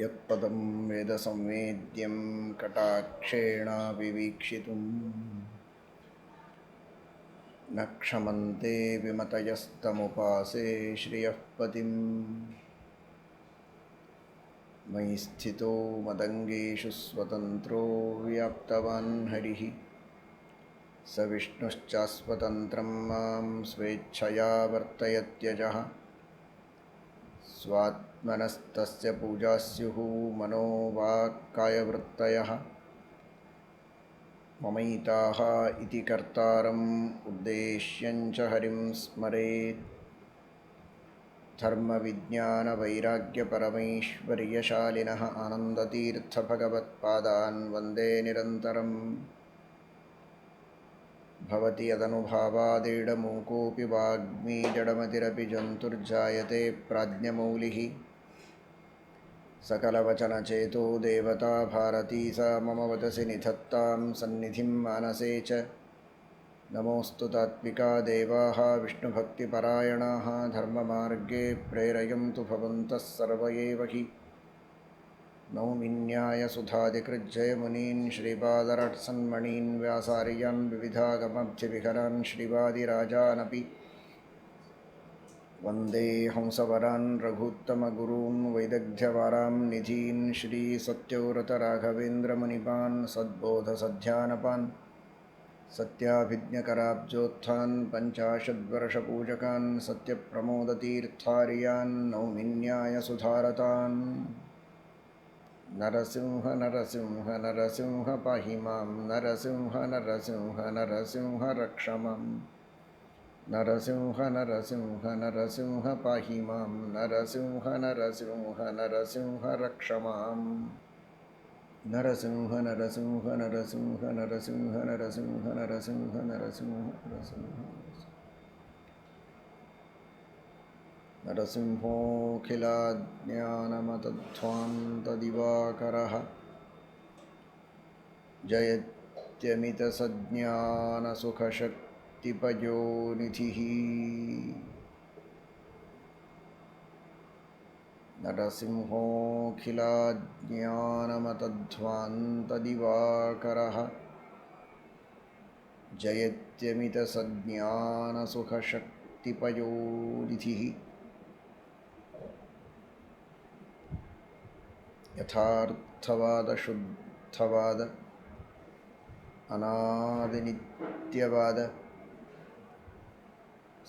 यत्पदं वेदसंवेद्यं कटाक्षेणाभिवीक्षितुं न क्षमन्ते विमतयस्तमुपासे श्रियः पतिं मयि स्थितो मदङ्गेषु स्वतन्त्रो व्याप्तवान् हरिः स विष्णुश्चास्वतन्त्रं मां स्वेच्छया वर्तयत्यजः स्वात्मनस्तस्य पूजा स्युः मनो वाक्कायवृत्तयः ममैताः इति कर्तारम् उद्देश्यञ्च हरिं स्मरेत् धर्मविज्ञानवैराग्यपरमैश्वर्यशालिनः आनन्दतीर्थभगवत्पादान् वन्दे निरन्तरम् भवति यदनुभावादेडमूकोऽपि वाग्मी जडमतिरपि जन्तुर्जायते प्राज्ञमौलिः सकलवचनचेतो देवता भारती सा मम वचसि निधत्तां सन्निधिं मानसे च नमोऽस्तु तात्विका देवाः विष्णुभक्तिपरायणाः धर्ममार्गे प्रेरयन्तु भवन्तः सर्व एव हि नौमिन्यायसुधादिकृज्जयमुनीन् श्रीपादरट्सन्मणीन् व्यासार्यान् विविधागमब्धिविहरान् श्रीवादिराजानपि वन्दे हंसवरान् रघूत्तमगुरून् वैदग्ध्यवारां निधीन् श्रीसत्यव्रतराघवेन्द्रमुनिपान् सद्बोधसध्यानपान् सत्याभिज्ञकराब्जोत्थान् पञ्चाशद्वर्षपूजकान् सत्यप्रमोदतीर्थार्यान् नौमिन्यायसुधारतान् नरसिंह नरसिंह नरसिंह पाहि मां नरसिंह नरसिंह नरसिंह रक्ष मां नरसिंह नरसिंह नरसिंह पाहि मां नरसिंह नरसिंह नरसिंह रक्ष मां नरसिंह नरसिंह नरसिंह नरसिंह नरसिंह नरसिंह नरसिंह नरसिंह नरसिंहोऽखिलाज्ञानमतध्वान्तदिवाकरः जयत्यमितसज्ञानसुखशक्तिपयोनिधिः नरसिंहोऽखिलाज्ञानमतध्वान्तदिवाकरः जयत्यमितसज्ञानसुखशक्तिपयोनिधिः यथार्थवाद शुद्धवाद अनादिनित्यवाद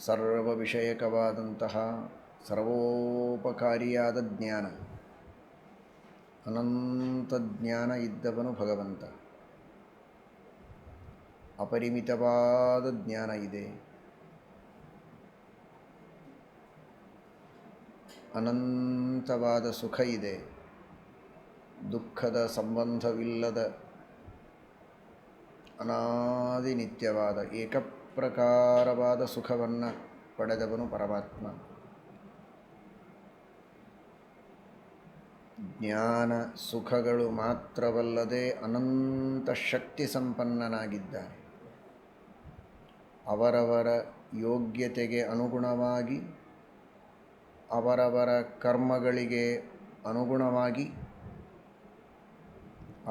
ಸರ್ವವಿಷಯಕವಾದಂತಹ ಸರ್ವೋಪಕಾರಿಯಾದ ಜ್ಞಾನ ಅನಂತ ಜ್ಞಾನ ಇದ್ದವನು ಭಗವಂತ. ಅಪರಿಮಿತವಾದ ಜ್ಞಾನ ಇದೆ, ಅನಂತವಾದ ಸುಖ ಇದೆ, ದುಃಖದ ಸಂಬಂಧವಿಲ್ಲದ ಅನಾದಿ ನಿತ್ಯವಾದ ಏಕಪ್ರಕಾರವಾದ ಸುಖವನ್ನು ಪಡೆದವನು ಪರಮಾತ್ಮ. ಜ್ಞಾನ ಸುಖಗಳು ಮಾತ್ರವಲ್ಲದೆ ಅನಂತ ಶಕ್ತಿ ಸಂಪನ್ನನಾಗಿದ್ದಾನೆ. ಅವರವರ ಯೋಗ್ಯತೆಗೆ ಅನುಗುಣವಾಗಿ, ಅವರವರ ಕರ್ಮಗಳಿಗೆ ಅನುಗುಣವಾಗಿ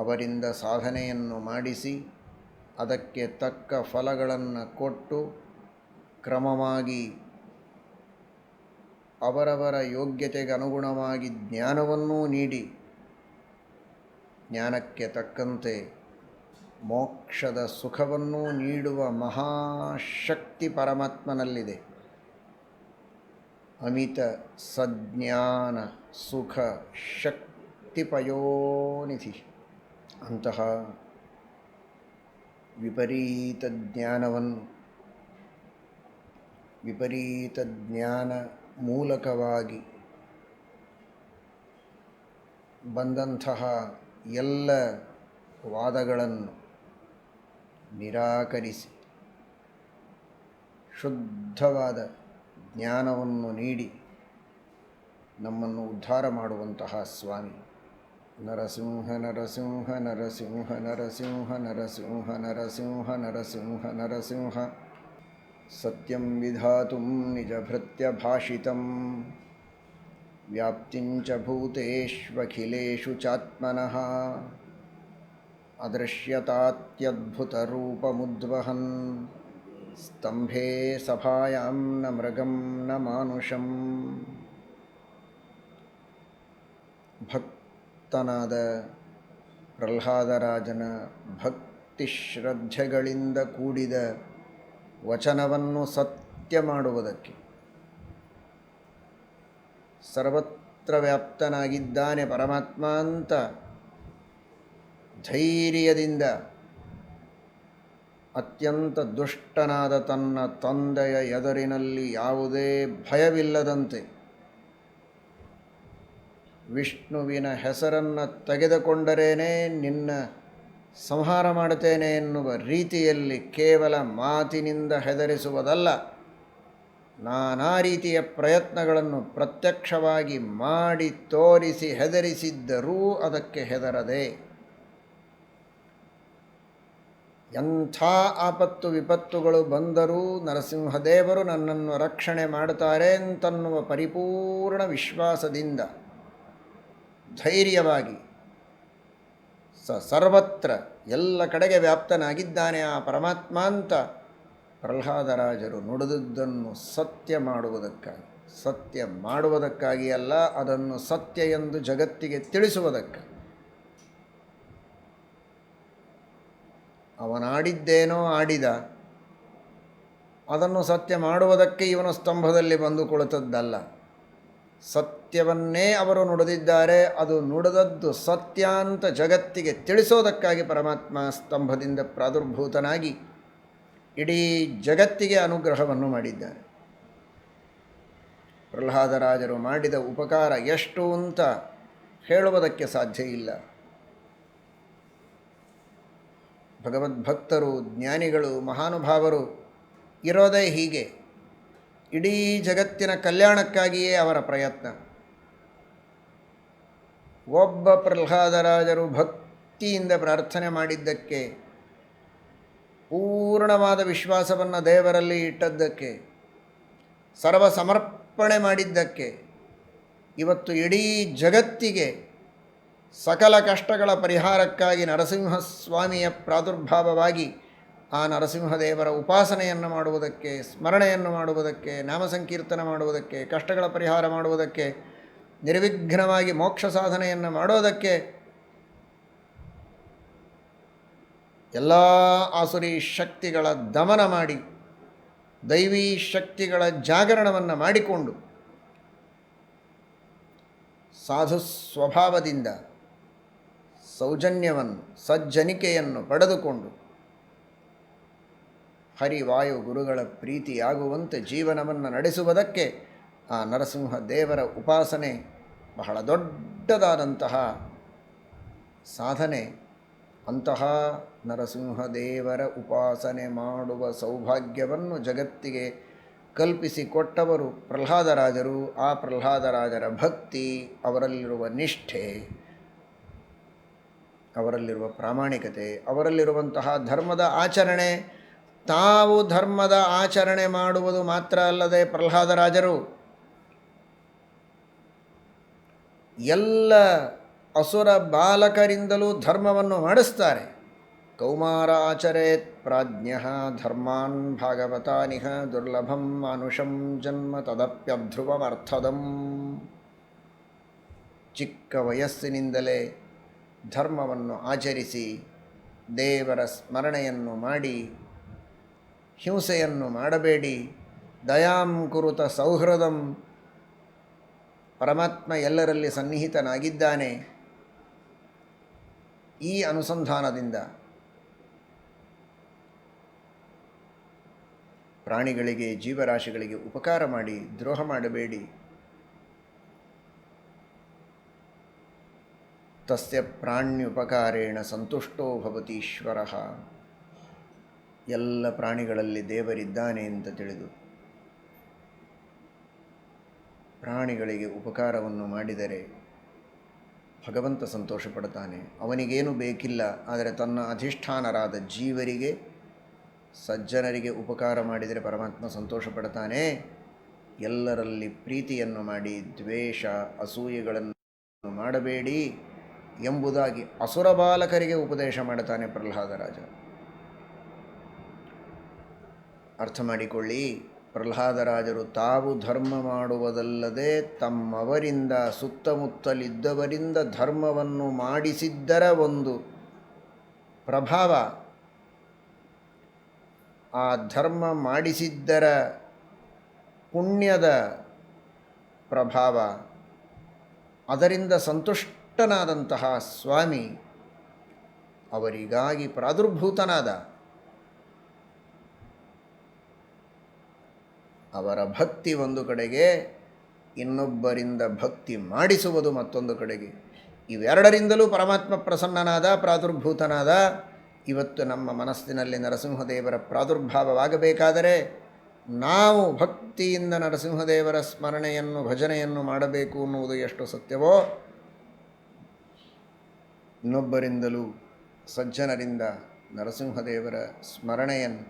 ಅವರಿಂದ ಸಾಧನೆಯನ್ನು ಮಾಡಿಸಿ ಅದಕ್ಕೆ ತಕ್ಕ ಫಲಗಳನ್ನು ಕೊಟ್ಟು ಕ್ರಮವಾಗಿ ಅವರವರ ಯೋಗ್ಯತೆಗೆ ಅನುಗುಣವಾಗಿ ಜ್ಞಾನವನ್ನೂ ನೀಡಿ ಜ್ಞಾನಕ್ಕೆ ತಕ್ಕಂತೆ ಮೋಕ್ಷದ ಸುಖವನ್ನೂ ನೀಡುವ ಮಹಾಶಕ್ತಿ ಪರಮಾತ್ಮನಲ್ಲಿದೆ. ಅಮಿತ ಸಜ್ಞಾನ ಸುಖ ಶಕ್ತಿ ಪಯೋನಿಧಿ. ಅಂತಹ ವಿಪರೀತ ಜ್ಞಾನವನ್ನು, ವಿಪರೀತ ಜ್ಞಾನ ಮೂಲಕವಾಗಿ ಬಂದಂತಹ ಎಲ್ಲ ವಾದಗಳನ್ನು ನಿರಾಕರಿಸಿ ಶುದ್ಧವಾದ ಜ್ಞಾನವನ್ನು ನೀಡಿ ನಮ್ಮನ್ನು ಉದ್ಧಾರ ಮಾಡುವಂತಹ ಸ್ವಾಮಿ ನರಸಿಂಹ ನರಸಿಂಹ ನರಸಿಂಹ ನರಸಿಂಹ ನರಸಿಂಹ ನರಸಿಂಹ ನರಸಿಂಹ ನರಸಿಂಹ ಸತ್ಯಂ ವಿಧಾತುಂ ನಿಜಭೃತ್ಯ ಭಾಷಿತಂ ವ್ಯಾಪ್ತಿಂಚ ಭೂತೇಷ್ವಖಿಲೇಷು ಚಾತ್ಮನಃ ಅದೃಶ್ಯತಾತ್ಯದ್ಭುತರೂಪಮುದ್ವಹನ್ ಸ್ತಂಭೆ ಸಭಾಯಾಂ ನ ಮೃಗಂ ನ ಮಾನುಷಂ. ಭಕ್ತನಾದ ಪ್ರಹ್ಲಾದರಾಜನ ಭಕ್ತಿ ಶ್ರದ್ಧೆಗಳಿಂದ ಕೂಡಿದ ವಚನವನ್ನು ಸತ್ಯ ಮಾಡುವುದಕ್ಕೆ, ಸರ್ವತ್ರ ವ್ಯಾಪ್ತನಾಗಿದ್ದಾನೆ ಪರಮಾತ್ಮ ಅಂತ ಧೈರ್ಯದಿಂದ ಅತ್ಯಂತ ದುಷ್ಟನಾದ ತನ್ನ ತಂದೆಯ ಎದುರಿನಲ್ಲಿ ಯಾವುದೇ ಭಯವಿಲ್ಲದಂತೆ ವಿಷ್ಣುವಿನ ಹೆಸರನ್ನು ತೆಗೆದುಕೊಂಡರೇನೆ ನಿನ್ನ ಸಂಹಾರ ಮಾಡುತ್ತೇನೆ ಎನ್ನುವ ರೀತಿಯಲ್ಲಿ ಕೇವಲ ಮಾತಿನಿಂದ ಹೆದರಿಸುವುದಲ್ಲ, ನಾನಾ ರೀತಿಯ ಪ್ರಯತ್ನಗಳನ್ನು ಪ್ರತ್ಯಕ್ಷವಾಗಿ ಮಾಡಿ ತೋರಿಸಿ ಹೆದರಿಸಿದ್ದರೂ ಅದಕ್ಕೆ ಹೆದರದೆ, ಎಂಥ ಆಪತ್ತು ವಿಪತ್ತುಗಳು ಬಂದರೂ ನರಸಿಂಹದೇವರು ನನ್ನನ್ನು ರಕ್ಷಣೆ ಮಾಡುತ್ತಾರೆ ಅಂತನ್ನುವ ಪರಿಪೂರ್ಣ ವಿಶ್ವಾಸದಿಂದ ಧೈರ್ಯವಾಗಿ ಸರ್ವತ್ರ ಎಲ್ಲ ಕಡೆಗೆ ವ್ಯಾಪ್ತನಾಗಿದ್ದಾನೆ ಆ ಪರಮಾತ್ಮ ಅಂತ ಪ್ರಹ್ಲಾದರಾಜರು ನುಡಿದದ್ದನ್ನು ಸತ್ಯ ಮಾಡುವುದಕ್ಕಾಗಿ ಅಲ್ಲ, ಅದನ್ನು ಸತ್ಯ ಎಂದು ಜಗತ್ತಿಗೆ ತಿಳಿಸುವುದಕ್ಕಾಗಿ. ಅವನಾಡಿದ್ದೇನೋ ಆಡಿದ, ಅದನ್ನು ಸತ್ಯ ಮಾಡುವುದಕ್ಕೆ ಇವನು ಸ್ತಂಭದಲ್ಲಿ ಬಂದು ಕುಳಿತದ್ದಲ್ಲ. ಸತ್ಯವನ್ನೇ ಅವರು ನುಡಿದಿದ್ದಾರೆ, ಅದು ನುಡಿದದ್ದು ಸತ್ಯ ಅಂತ ಜಗತ್ತಿಗೆ ತಿಳಿಸೋದಕ್ಕಾಗಿ ಪರಮಾತ್ಮ ಸ್ತಂಭದಿಂದ ಪ್ರಾದುರ್ಭೂತನಾಗಿ ಇಡೀ ಜಗತ್ತಿಗೆ ಅನುಗ್ರಹವನ್ನು ಮಾಡಿದ್ದಾನೆ. ಪ್ರಹ್ಲಾದರಾಜರು ಮಾಡಿದ ಉಪಕಾರ ಎಷ್ಟು ಅಂತ ಹೇಳುವುದಕ್ಕೆ ಸಾಧ್ಯ ಇಲ್ಲ. ಭಗವದ್ಭಕ್ತರು, ಜ್ಞಾನಿಗಳು, ಮಹಾನುಭಾವರು ಇರೋದೇ ಹೀಗೆ. ಇಡೀ ಜಗತ್ತಿನ ಕಲ್ಯಾಣಕ್ಕಾಗಿಯೇ ಅವರ ಪ್ರಯತ್ನ. ಒಬ್ಬ ಪ್ರಹ್ಲಾದರಾಜರು ಭಕ್ತಿಯಿಂದ ಪ್ರಾರ್ಥನೆ ಮಾಡಿದ್ದಕ್ಕೆ, ಪೂರ್ಣವಾದ ವಿಶ್ವಾಸವನ್ನು ದೇವರಲ್ಲಿ ಇಟ್ಟದ್ದಕ್ಕೆ, ಸರ್ವ ಸಮರ್ಪಣೆ ಮಾಡಿದ್ದಕ್ಕೆ ಇವತ್ತು ಇಡೀ ಜಗತ್ತಿಗೆ ಸಕಲ ಕಷ್ಟಗಳ ಪರಿಹಾರಕ್ಕಾಗಿ ನರಸಿಂಹಸ್ವಾಮಿಯ ಪ್ರಾದುರ್ಭಾವವಾಗಿ ಆ ನರಸಿಂಹದೇವರ ಉಪಾಸನೆಯನ್ನು ಮಾಡುವುದಕ್ಕೆ, ಸ್ಮರಣೆಯನ್ನು ಮಾಡುವುದಕ್ಕೆ, ನಾಮ ಸಂಕೀರ್ತನ ಮಾಡುವುದಕ್ಕೆ, ಕಷ್ಟಗಳ ಪರಿಹಾರ ಮಾಡುವುದಕ್ಕೆ, ನಿರ್ವಿಘ್ನವಾಗಿ ಮೋಕ್ಷ ಸಾಧನೆಯನ್ನು ಮಾಡೋದಕ್ಕೆ ಎಲ್ಲ ಆಸುರಿ ಶಕ್ತಿಗಳ ದಮನ ಮಾಡಿ ದೈವೀ ಶಕ್ತಿಗಳ ಜಾಗರಣವನ್ನು ಮಾಡಿಕೊಂಡು ಸಾಧು ಸ್ವಭಾವದಿಂದ ಸೌಜನ್ಯವನ್ನು, ಸಜ್ಜನಿಕೆಯನ್ನು ಪಡೆದುಕೊಂಡು ಹರಿವಾಯು ಗುರುಗಳ ಪ್ರೀತಿಯಾಗುವಂತೆ ಜೀವನವನ್ನು ನಡೆಸುವುದಕ್ಕೆ ಆ ನರಸಿಂಹ ದೇವರ ಉಪಾಸನೆ ಬಹಳ ದೊಡ್ಡದಾದಂತಹ ಸಾಧನೆ. ಅಂತಹ ನರಸಿಂಹದೇವರ ಉಪಾಸನೆ ಮಾಡುವ ಸೌಭಾಗ್ಯವನ್ನು ಜಗತ್ತಿಗೆ ಕಲ್ಪಿಸಿಕೊಟ್ಟವರು ಪ್ರಹ್ಲಾದರಾಜರು. ಆ ಪ್ರಹ್ಲಾದರಾಜರ ಭಕ್ತಿ, ಅವರಲ್ಲಿರುವ ನಿಷ್ಠೆ, ಅವರಲ್ಲಿರುವ ಪ್ರಾಮಾಣಿಕತೆ, ಅವರಲ್ಲಿರುವಂತಹ ಧರ್ಮದ ಆಚರಣೆ. ತಾವು ಧರ್ಮದ ಆಚರಣೆ ಮಾಡುವುದು ಮಾತ್ರ ಅಲ್ಲದೆ ಪ್ರಹ್ಲಾದರಾಜರು ಎಲ್ಲ ಅಸುರ ಬಾಲಕರಿಂದಲೂ ಧರ್ಮವನ್ನು ಮಾಡಿಸ್ತಾರೆ. ಕೌಮಾರ ಆಚರೇತ್ ಪ್ರಾಜ್ಞಃ ಧರ್ಮಾನ್ ಭಾಗವತಾನಿಹ ದುರ್ಲಭಂ ಮಾನುಷಂ ಜನ್ಮ ತದಪ್ಯಧ್ರುವಮರ್ಥದಂ. ಚಿಕ್ಕ ವಯಸ್ಸಿನಿಂದಲೇ ಧರ್ಮವನ್ನು ಆಚರಿಸಿ ದೇವರ ಸ್ಮರಣೆಯನ್ನು ಮಾಡಿ, ಹಿಂಸೆಯನ್ನು ಮಾಡಬೇಡಿ, ದಯಾಂ ಕುರುತ ಸೌಹೃದಂ, ಪರಮಾತ್ಮ ಎಲ್ಲರಲ್ಲಿ ಸನ್ನಿಹಿತನಾಗಿದ್ದಾನೆ. ಈ ಅನುಸಂಧಾನದಿಂದ ಪ್ರಾಣಿಗಳಿಗೆ, ಜೀವರಾಶಿಗಳಿಗೆ ಉಪಕಾರ ಮಾಡಿ, ದ್ರೋಹ ಮಾಡಬೇಡಿ. ತಸ್ಯ ಪ್ರಾಣ್ಯುಪಕಾರೇಣ ಸಂತುಷ್ಟೋ ಭವತಿ ಈಶ್ವರಃ. ಎಲ್ಲ ಪ್ರಾಣಿಗಳಲ್ಲಿ ದೇವರಿದ್ದಾನೆ ಅಂತ ತಿಳಿದು ಪ್ರಾಣಿಗಳಿಗೆ ಉಪಕಾರವನ್ನು ಮಾಡಿದರೆ ಭಗವಂತ ಸಂತೋಷ ಪಡ್ತಾನೆ. ಅವನಿಗೇನು ಬೇಕಿಲ್ಲ, ಆದರೆ ತನ್ನ ಅಧಿಷ್ಠಾನರಾದ ಜೀವರಿಗೆ, ಸಜ್ಜನರಿಗೆ ಉಪಕಾರ ಮಾಡಿದರೆ ಪರಮಾತ್ಮ ಸಂತೋಷ ಪಡ್ತಾನೆ. ಎಲ್ಲರಲ್ಲಿ ಪ್ರೀತಿಯನ್ನು ಮಾಡಿ ದ್ವೇಷ ಅಸೂಯೆಗಳನ್ನು ಮಾಡಬೇಡಿ ಎಂಬುದಾಗಿ ಅಸುರ ಬಾಲಕರಿಗೆ ಉಪದೇಶ ಮಾಡುತ್ತಾನೆ ಪ್ರಹ್ಲಾದರಾಜ. ಅರ್ಥ ಮಾಡಿಕೊಳ್ಳಿ, ಪ್ರಹ್ಲಾದರಾಜರು ತಾವು ಧರ್ಮ ಮಾಡುವುದಲ್ಲದೆ ತಮ್ಮವರಿಂದ ಸುತ್ತಮುತ್ತಲಿದ್ದವರಿಂದ ಧರ್ಮವನ್ನು ಮಾಡಿಸಿದ್ದರ ಒಂದು ಪ್ರಭಾವ, ಆ ಧರ್ಮ ಮಾಡಿಸಿದ್ದರ ಪುಣ್ಯದ ಪ್ರಭಾವ, ಅದರಿಂದ ಸಂತುಷ್ಟನಾದಂತಹ ಸ್ವಾಮಿ ಅವರಿಗಾಗಿ ಪ್ರಾದುರ್ಭೂತನಾದ. ಅವರ ಭಕ್ತಿ ಒಂದು ಕಡೆಗೆ, ಇನ್ನೊಬ್ಬರಿಂದ ಭಕ್ತಿ ಮಾಡಿಸುವುದು ಮತ್ತೊಂದು ಕಡೆಗೆ. ಇವೆರಡರಿಂದಲೂ ಪರಮಾತ್ಮ ಪ್ರಸನ್ನನಾದ, ಪ್ರಾದುರ್ಭೂತನಾದ. ಇವತ್ತು ನಮ್ಮ ಮನಸ್ಸಿನಲ್ಲಿ ನರಸಿಂಹದೇವರ ಪ್ರಾದುರ್ಭಾವವಾಗಬೇಕಾದರೆ ನಾವು ಭಕ್ತಿಯಿಂದ ನರಸಿಂಹದೇವರ ಸ್ಮರಣೆಯನ್ನು ಭಜನೆಯನ್ನು ಮಾಡಬೇಕು ಅನ್ನುವುದು ಎಷ್ಟು ಸತ್ಯವೋ, ಇನ್ನೊಬ್ಬರಿಂದಲೂ ಸಜ್ಜನರಿಂದ ನರಸಿಂಹದೇವರ ಸ್ಮರಣೆಯನ್ನು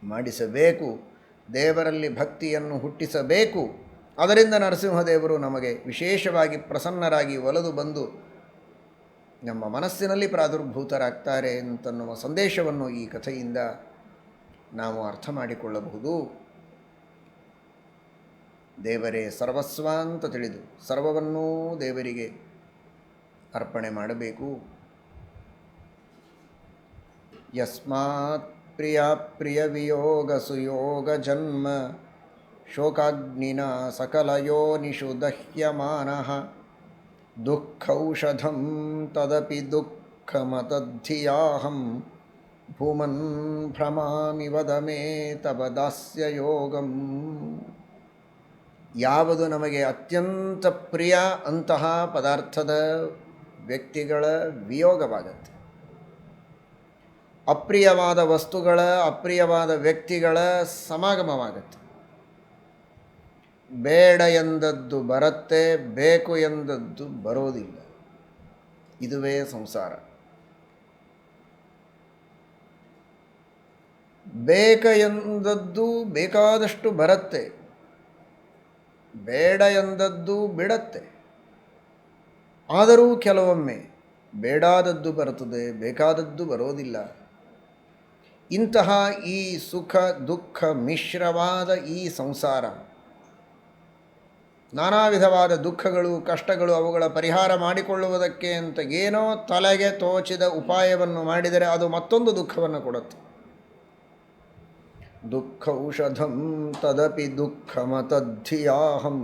ಮಾಡಿಸಬೇಕು, ದೇವರಲ್ಲಿ ಭಕ್ತಿಯನ್ನು ಹುಟ್ಟಿಸಬೇಕು. ಅದರಿಂದ ನರಸಿಂಹದೇವರು ನಮಗೆ ವಿಶೇಷವಾಗಿ ಪ್ರಸನ್ನರಾಗಿ ಒಲಿದು ಬಂದು ನಮ್ಮ ಮನಸ್ಸಿನಲ್ಲಿ ಪ್ರಾದುರ್ಭೂತರಾಗ್ತಾರೆ ಅಂತನ್ನುವ ಸಂದೇಶವನ್ನು ಈ ಕಥೆಯಿಂದ ನಾವು ಅರ್ಥ ಮಾಡಿಕೊಳ್ಳಬಹುದು. ದೇವರೇ ಸರ್ವಸ್ವ ಅಂತ ತಿಳಿದು ಸರ್ವವನ್ನೂ ದೇವರಿಗೆ ಅರ್ಪಣೆ ಮಾಡಬೇಕು. ಯಸ್ಮಾತ್ ಪ್ರಿಯ ಪ್ರಿಯ ವಿಯೋಗ ಸುಯೋಗ ಜನ್ಮ ಶೋಕಾಗ್ನಿನ ಸಕಲಯೋನಿಷು ದಹ್ಯಮಾನಃ ದುಃಖೌಷಧಂ ತದಪಿ ದುಃಖಮತದ್ಧಿಯಾಹಂ ಭೂಮನ್ ಭ್ರಮಾಮಿ ವದ ಮೇ ತವ ದಾಸ್ಯ ಯೋಗಂ. ಯಾವುದು ನಮಗೆ ಅತ್ಯಂತ ಪ್ರಿಯ ಅಂತಹ ಪದಾರ್ಥದ ವ್ಯಕ್ತಿಗಳ ವಿಯೋಗವಾಗತ್ತೆ, ಅಪ್ರಿಯವಾದ ವಸ್ತುಗಳ ಅಪ್ರಿಯವಾದ ವ್ಯಕ್ತಿಗಳ ಸಮಾಗಮವಾಗತ್ತೆ. ಬೇಡ ಎಂದದ್ದು ಬರುತ್ತೆ, ಬೇಕು ಎಂದದ್ದು ಬರೋದಿಲ್ಲ. ಇದುವೇ ಸಂಸಾರ. ಬೇಕ ಎಂದದ್ದು ಬೇಕಾದಷ್ಟು ಬರುತ್ತೆ, ಬೇಡ ಎಂದದ್ದು ಬಿಡತ್ತೆ. ಆದರೂ ಕೆಲವೊಮ್ಮೆ ಬೇಡಾದದ್ದು ಬರುತ್ತದೆ, ಬೇಕಾದದ್ದು ಬರೋದಿಲ್ಲ. ಇಂತಹ ಈ ಸುಖ ದುಃಖ ಮಿಶ್ರವಾದ ಈ ಸಂಸಾರ, ನಾನಾ ವಿಧವಾದ ದುಃಖಗಳು ಕಷ್ಟಗಳು, ಅವುಗಳ ಪರಿಹಾರ ಮಾಡಿಕೊಳ್ಳುವುದಕ್ಕೆ ಅಂತ ಏನೋ ತಲೆಗೆ ತೋಚಿದ ಉಪಾಯವನ್ನು ಮಾಡಿದರೆ ಅದು ಮತ್ತೊಂದು ದುಃಖವನ್ನು ಕೊಡುತ್ತೆ. ದುಃಖೌಷಧಂ ತದಪಿ ದುಃಖಮತದ್ಧಿಯಾಹಂ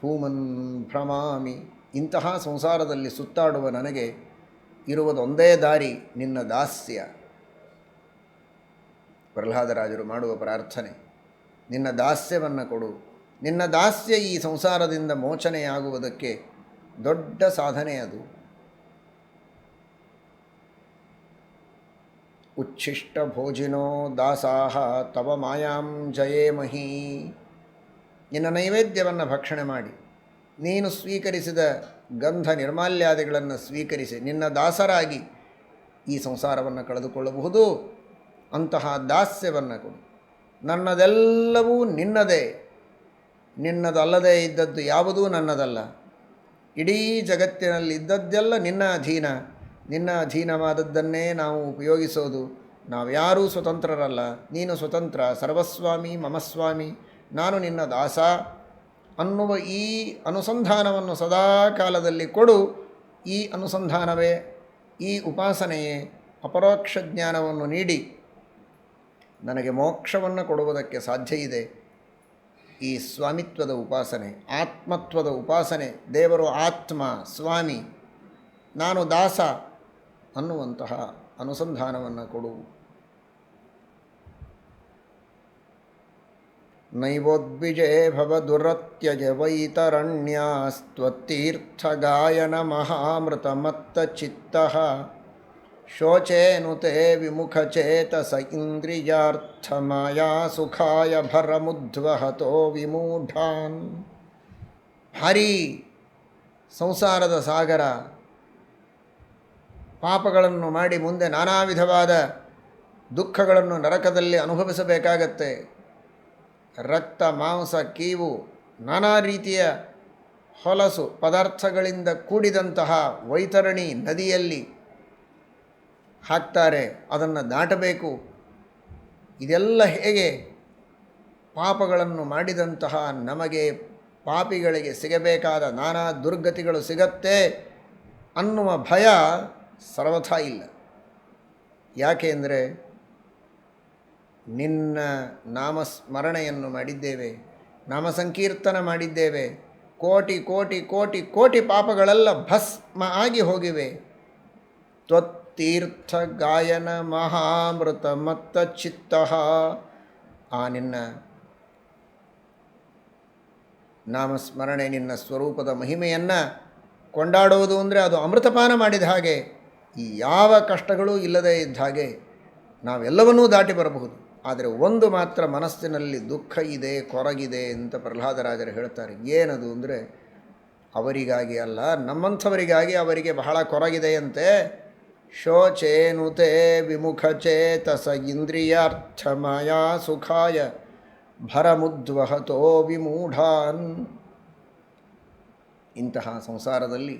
ಭೂಮನ್ ಭ್ರಮಾಮಿ. ಇಂತಹ ಸಂಸಾರದಲ್ಲಿ ಸುತ್ತಾಡುವ ನನಗೆ ಇರುವುದೊಂದೇ ದಾರಿ, ನಿನ್ನ ದಾಸ್ಯ. ಪ್ರಹ್ಲಾದರಾಜರು ಮಾಡುವ ಪ್ರಾರ್ಥನೆ, ನಿನ್ನ ದಾಸ್ಯವನ್ನು ಕೊಡು. ನಿನ್ನ ದಾಸ್ಯ ಈ ಸಂಸಾರದಿಂದ ಮೋಚನೆಯಾಗುವುದಕ್ಕೆ ದೊಡ್ಡ ಸಾಧನೆ ಅದು. ಉಚ್ಛಿಷ್ಟ ಭೋಜಿನೋ ದಾಸಾಹ ತವ ಮಾಯಾಂ ಜಯೇಮಹಿ. ನಿನ್ನ ನೈವೇದ್ಯವನ್ನು ಭಕ್ಷಣೆ ಮಾಡಿ, ನೀನು ಸ್ವೀಕರಿಸಿದ ಗಂಧ ನಿರ್ಮಾಲ್ಯಾದಿಗಳನ್ನು ಸ್ವೀಕರಿಸಿ ನಿನ್ನ ದಾಸರಾಗಿ ಈ ಸಂಸಾರವನ್ನು ಕಳೆದುಕೊಳ್ಳಬಹುದು. ಅಂತಹ ದಾಸ್ಯವನ್ನು ಕೊಡು. ನನ್ನದೆಲ್ಲವೂ ನಿನ್ನದೇ, ನಿನ್ನದಲ್ಲದೇ ಇದ್ದದ್ದು ಯಾವುದೂ ನನ್ನದಲ್ಲ. ಇಡೀ ಜಗತ್ತಿನಲ್ಲಿ ಇದ್ದದ್ದೆಲ್ಲ ನಿನ್ನ ಅಧೀನ. ನಿನ್ನ ಅಧೀನವಾದದ್ದನ್ನೇ ನಾವು ಉಪಯೋಗಿಸೋದು. ನಾವ್ಯಾರೂ ಸ್ವತಂತ್ರರಲ್ಲ, ನೀನು ಸ್ವತಂತ್ರ. ಸರ್ವಸ್ವಾಮಿ ಮಮಸ್ವಾಮಿ, ನಾನು ನಿನ್ನ ದಾಸ ಅನ್ನುವ ಈ ಅನುಸಂಧಾನವನ್ನು ಸದಾ ಕಾಲದಲ್ಲಿ ಕೊಡು. ಈ ಅನುಸಂಧಾನವೇ, ಈ ಉಪಾಸನೆಯೇ ಅಪರೋಕ್ಷ ಜ್ಞಾನವನ್ನು ನೀಡಿ ನನಗೆ ಮೋಕ್ಷವನ್ನು ಕೊಡುವುದಕ್ಕೆ ಸಾಧ್ಯ ಇದೆ. ಈ ಸ್ವಾಮಿತ್ವದ ಉಪಾಸನೆ, ಆತ್ಮತ್ವದ ಉಪಾಸನೆ, ದೇವರು ಆತ್ಮ, ಸ್ವಾಮಿ, ನಾನು ದಾಸ ಅನ್ನುವಂತಹ ಅನುಸಂಧಾನವನ್ನು ಕೊಡು. ನೈವೋದ್ವಿಜೇ ಭವ ದುರತ್ಯಜ ವೈತರಣ್ಯಾಸ್ತ್ವತ್ತೀರ್ಥಗಾಯನ ಮಹಾಮೃತಮತ್ತ ಚಿತ್ತಃ ಶೋಚೇನುತೆ ವಿಮುಖಚೇತಸ ಇಂದ್ರಿಯಾರ್ಥಮಾಯಾ ಸುಖಾಯ ಭರಮುದ್ವಹತೋ ವಿಮೂಢಾನ್. ಭಾರೀ ಸಂಸಾರದ ಸಾಗರ, ಪಾಪಗಳನ್ನು ಮಾಡಿ ಮುಂದೆ ನಾನಾ ವಿಧವಾದ ದುಃಖಗಳನ್ನು ನರಕದಲ್ಲಿ ಅನುಭವಿಸಬೇಕಾಗತ್ತೆ. ರಕ್ತ ಮಾಂಸ ಕೀವು ನಾನಾ ರೀತಿಯ ಹೊಲಸು ಪದಾರ್ಥಗಳಿಂದ ಕೂಡಿದಂತಹ ವೈತರಣಿ ನದಿಯಲ್ಲಿ ಹಾಕ್ತಾರೆ, ಅದನ್ನು ದಾಟಬೇಕು. ಇದೆಲ್ಲ ಹೇಗೆ ಪಾಪಗಳನ್ನು ಮಾಡಿದಂತಹ ನಮಗೆ ಪಾಪಿಗಳಿಗೆ ಸಿಗಬೇಕಾದ ನಾನಾ ದುರ್ಗತಿಗಳು ಸಿಗತ್ತೆ ಅನ್ನುವ ಭಯ ಸರ್ವಥಾ ಇಲ್ಲ. ಯಾಕೆ ಅಂದರೆ ನಿನ್ನ ನಾಮಸ್ಮರಣೆಯನ್ನು ಮಾಡಿದ್ದೇವೆ, ನಾಮ ಸಂಕೀರ್ತನ ಮಾಡಿದ್ದೇವೆ, ಕೋಟಿ ಕೋಟಿ ಕೋಟಿ ಕೋಟಿ ಪಾಪಗಳೆಲ್ಲ ಭಸ್ಮ ಆಗಿ ಹೋಗಿವೆ. ತ್ವತ್ತೀರ್ಥ ಗಾಯನ ಮಹಾಮೃತ ಮತ್ತ ಚಿತ್ತ. ಆ ನಿನ್ನ ನಾಮಸ್ಮರಣೆ, ನಿನ್ನ ಸ್ವರೂಪದ ಮಹಿಮೆಯನ್ನು ಕೊಂಡಾಡುವುದು ಅಂದರೆ ಅದು ಅಮೃತಪಾನ ಮಾಡಿದ ಹಾಗೆ. ಈ ಯಾವ ಕಷ್ಟಗಳೂ ಇಲ್ಲದೇ ಇದ್ದ ಹಾಗೆ ನಾವೆಲ್ಲವನ್ನೂ ದಾಟಿ ಬರಬಹುದು. ಆದರೆ ಒಂದು ಮಾತ್ರ ಮನಸ್ಸಿನಲ್ಲಿ ದುಃಖ ಇದೆ, ಕೊರಗಿದೆ ಅಂತ ಪ್ರಹ್ಲಾದರಾಜರು ಹೇಳ್ತಾರೆ. ಏನದು ಅಂದರೆ ಅವರಿಗಾಗಿ ಅಲ್ಲ, ನಮ್ಮಂಥವರಿಗಾಗಿ ಅವರಿಗೆ ಬಹಳ ಕೊರಗಿದೆಯಂತೆ. ಶೋಚೇನುತೆ ವಿಮುಖ ಚೇತಸ ಇಂದ್ರಿಯಾರ್ಥಮಯ ಸುಖಾಯ ಭರಮುದ್ವಹತೋ ವಿಮೂಢಾನ್. ಇಂತಹ ಸಂಸಾರದಲ್ಲಿ,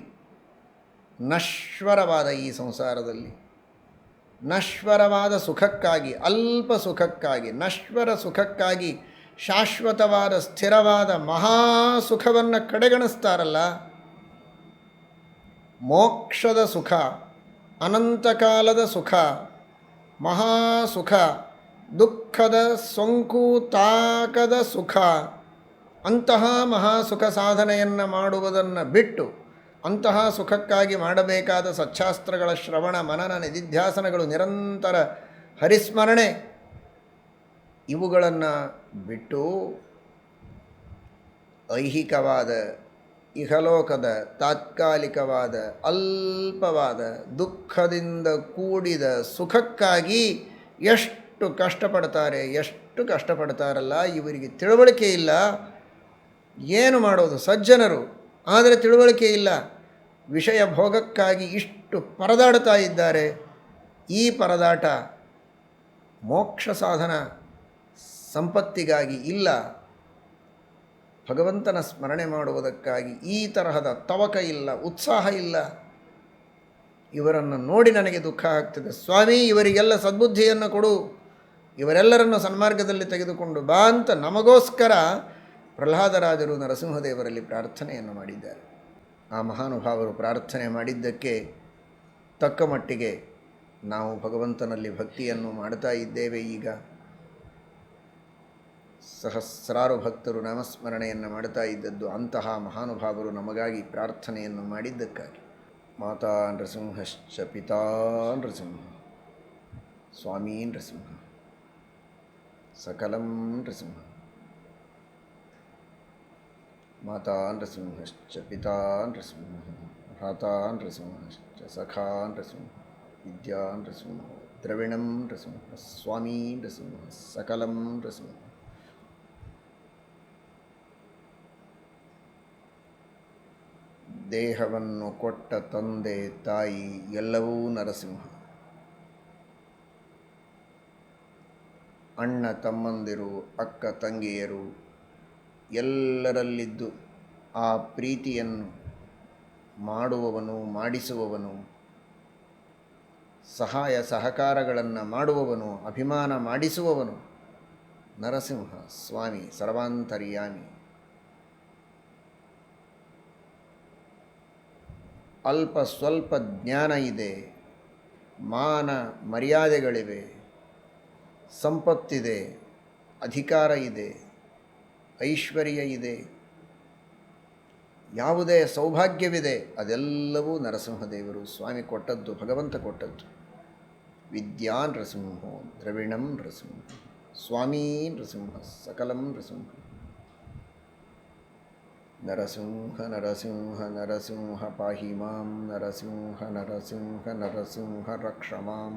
ನಶ್ವರವಾದ ಈ ಸಂಸಾರದಲ್ಲಿ, ನಶ್ವರವಾದ ಸುಖಕ್ಕಾಗಿ, ಅಲ್ಪ ಸುಖಕ್ಕಾಗಿ, ನಶ್ವರ ಸುಖಕ್ಕಾಗಿ ಶಾಶ್ವತವಾದ ಸ್ಥಿರವಾದ ಮಹಾಸುಖವನ್ನು ಕಡೆಗಣಿಸ್ತಾರಲ್ಲ, ಮೋಕ್ಷದ ಸುಖ, ಅನಂತಕಾಲದ ಸುಖ, ಮಹಾಸುಖ, ದುಃಖದ ಸೋಂಕು ತಾಕದ ಸುಖ, ಅಂತಹ ಮಹಾಸುಖ ಸಾಧನೆಯನ್ನು ಮಾಡುವುದನ್ನು ಬಿಟ್ಟು ಅಂತಹ ಸುಖಕ್ಕಾಗಿ ಮಾಡಬೇಕಾದ ಸಚ್ಛಾಸ್ತ್ರಗಳ ಶ್ರವಣ ಮನನ ನಿಧಿಧ್ಯಾಸನಗಳು, ನಿರಂತರ ಹರಿಸ್ಮರಣೆ, ಇವುಗಳನ್ನು ಬಿಟ್ಟು ಐಹಿಕವಾದ, ಇಹಲೋಕದ, ತಾತ್ಕಾಲಿಕವಾದ, ಅಲ್ಪವಾದ, ದುಃಖದಿಂದ ಕೂಡಿದ ಸುಖಕ್ಕಾಗಿ ಎಷ್ಟು ಕಷ್ಟಪಡ್ತಾರೆ, ಎಷ್ಟು ಕಷ್ಟಪಡ್ತಾರಲ್ಲ. ಇವರಿಗೆ ತಿಳುವಳಿಕೆ ಇಲ್ಲ. ಏನು ಮಾಡೋದು ಸಜ್ಜನರು, ಆದರೆ ತಿಳುವಳಿಕೆ ಇಲ್ಲ. ವಿಷಯ ಭೋಗಕ್ಕಾಗಿ ಇಷ್ಟು ಪರದಾಡ್ತಾ ಇದ್ದಾರೆ. ಈ ಪರದಾಟ ಮೋಕ್ಷ ಸಾಧನ ಸಂಪತ್ತಿಗಾಗಿ ಇಲ್ಲ, ಭಗವಂತನ ಸ್ಮರಣೆ ಮಾಡುವುದಕ್ಕಾಗಿ ಈ ತರಹದ ತವಕ ಇಲ್ಲ, ಉತ್ಸಾಹ ಇಲ್ಲ. ಇವರನ್ನು ನೋಡಿ ನನಗೆ ದುಃಖ ಆಗ್ತದೆ. ಸ್ವಾಮಿ, ಇವರಿಗೆಲ್ಲ ಸದ್ಬುದ್ಧಿಯನ್ನು ಕೊಡು, ಇವರೆಲ್ಲರನ್ನು ಸನ್ಮಾರ್ಗದಲ್ಲಿ ತೆಗೆದುಕೊಂಡು ಬಾ ಅಂತ ನಮಗೋಸ್ಕರ ಪ್ರಹ್ಲಾದರಾಜರು ನರಸಿಂಹದೇವರಲ್ಲಿ ಪ್ರಾರ್ಥನೆಯನ್ನು ಮಾಡಿದ್ದಾರೆ. ಆ ಮಹಾನುಭಾವರು ಪ್ರಾರ್ಥನೆ ಮಾಡಿದ್ದಕ್ಕೆ ತಕ್ಕ ಮಟ್ಟಿಗೆ ನಾವು ಭಗವಂತನಲ್ಲಿ ಭಕ್ತಿಯನ್ನು ಮಾಡ್ತಾ ಇದ್ದೇವೆ. ಈಗ ಸಹಸ್ರಾರು ಭಕ್ತರು ನಾಮಸ್ಮರಣೆಯನ್ನು ಮಾಡ್ತಾ ಇದ್ದದ್ದು ಅಂತಹ ಮಹಾನುಭಾವರು ನಮಗಾಗಿ ಪ್ರಾರ್ಥನೆಯನ್ನು ಮಾಡಿದ್ದಕ್ಕಾಗಿ. ಮಾತಾ ನೃಸಿಂಹಶ್ಚ ಪಿತಾ ನೃಸಿಂಹ, ಸ್ವಾಮೀ ನೃಸಿಂಹ, ಸಕಲಂ ನೃಸಿಂಹ. ಮಾತಾ ನೃಸಿಂಹಶ್ಚ ಪಿತಾ ನೃಸಿಂಹ, ಭ್ರಾತಾ ನೃಸಿಂಹಶ್ಚ ಸಖಾ ನೃಸಿಂಹ, ವಿದ್ಯಾ ನೃಸಿಂಹ, ದ್ರವಿಣಂ ನೃಸಿಂಹ, ಸ್ವಾಮೀ ನೃಸಿಂಹ, ಸಕಲಂ ನೃಸಿಂಹ. ದೇಹವನ್ನು ಕೊಟ್ಟ ತಂದೆ ತಾಯಿ ಎಲ್ಲವೂ ನರಸಿಂಹ. ಅಣ್ಣ ತಮ್ಮಂದಿರು, ಅಕ್ಕ ತಂಗಿಯರು ಎಲ್ಲರಲ್ಲಿದ್ದು ಆ ಪ್ರೀತಿಯನ್ನು ಮಾಡುವವನು, ಮಾಡಿಸುವವನು, ಸಹಾಯ ಸಹಕಾರಗಳನ್ನು ಮಾಡುವವನು, ಅಭಿಮಾನ ಮಾಡಿಸುವವನು ನರಸಿಂಹ ಸ್ವಾಮಿ, ಸರ್ವಾಂತರ್ಯಾಮಿ. ಅಲ್ಪ ಸ್ವಲ್ಪ ಜ್ಞಾನ ಇದೆ, ಮಾನ ಮರ್ಯಾದೆಗಳಿವೆ, ಸಂಪತ್ತಿದೆ, ಅಧಿಕಾರ ಇದೆ, ಐಶ್ವರ್ಯ ಇದೆ, ಯಾವುದೇ ಸೌಭಾಗ್ಯವಿದೆ, ಅದೆಲ್ಲವೂ ನರಸಿಂಹದೇವರು ಸ್ವಾಮಿ ಕೊಟ್ಟದ್ದು, ಭಗವಂತ ಕೊಟ್ಟದ್ದು. ವಿದ್ಯಾ ನೃಸಿಂಹೋ ದ್ರವಿಣಂ ನೃಸಿಂಹ, ಸ್ವಾಮೀ ನೃಸಿಂಹ, ಸಕಲಂ ನೃಸಿಂಹ. ನರಸಿಂಹ ನರಸಿಂಹ ನರಸಿಂಹ ಪಾಹಿ ಮಾಂ, ನರಸಿಂಹ ನರಸಿಂಹ ನರಸಿಂಹ ರಕ್ಷ ಮಾಂ.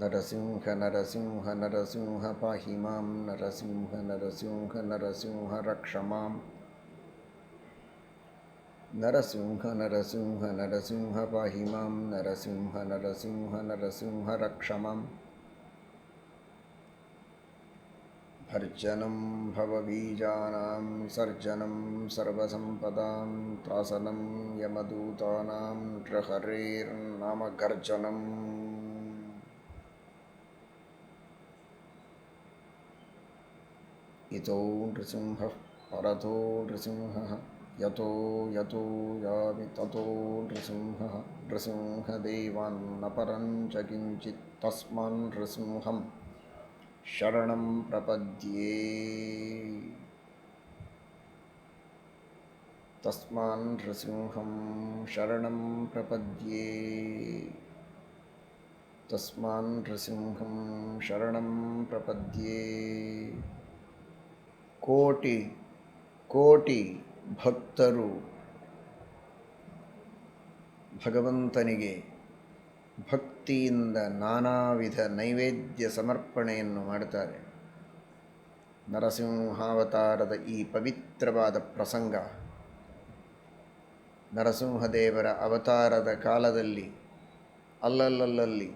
ನರಸಿಂಹ ನರಸಿಂಹ ನರಸಿಂಹ ಪಾಹಿ ಮಾಂ, ನರಸಿಂಹ ನರಸಿಂಹ ನರಸಿಂಹ ರಕ್ಷ ಮಾಂ. ನರಸಿಂಹ ನರಸಿಂಹ ನರಸಿಂಹ ಪಾಹಿ ಮಾಂ, ನರಸಿಂಹ ನರಸಿಂಹ ನರಸಿಂಹ ರಕ್ಷ ಮಾಂ. ಭರ್ಜನಂ ಭವಬೀಜಾನಾಂ ಸರ್ಜನಂ ಸರ್ವಸಂಪದಾಂ ತ್ರಾಸನಂ ಯಮದೂತಾನಾಂ ನೃಹರೇರ್ನಾಮಗರ್ಜನಂ. ಇತೋ ನೃಸಿಂಹಃ ಪರತೋ ನೃಸಿಂಹಃ ಯತೋ ಯತೋ ಯಾಮಿ ತತೋ ನೃಸಿಂಹಃ ನೃಸಿಂಹದೇವಾನ್ನ ಪರಂಚ ಕಿಂಚಿತ್ ತಸ್ಮಾನ್ ನೃಸಿಂಹಂ ಶರಣಂ ಪ್ರಪದ್ಯೇ. ತಸ್ಮಾನ್ ನೃಸಿಂಹಂ ಶರಣಂ ಪ್ರಪದ್ಯೇ. ತಸ್ಮಾನ್ ನೃಸಿಂಹಂ ಶರಣಂ ಪ್ರಪದ್ಯೇ. ಕೋಟಿ ಕೋಟಿ ಭಕ್ತರು ಭಗವಂತನಿಗೆ ಭಕ್ತಿಯಿಂದ ನಾನಾ ವಿಧ ನೈವೇದ್ಯ ಸಮರ್ಪಣೆಯನ್ನು ಮಾಡ್ತಾರೆ. ನರಸಿಂಹಾವತಾರದ ಈ ಪವಿತ್ರವಾದ ಪ್ರಸಂಗ, ನರಸಿಂಹದೇವರ ಅವತಾರದ ಕಾಲದಲ್ಲಿ ಅಲ್ಲಲ್ಲಲ್ಲಿ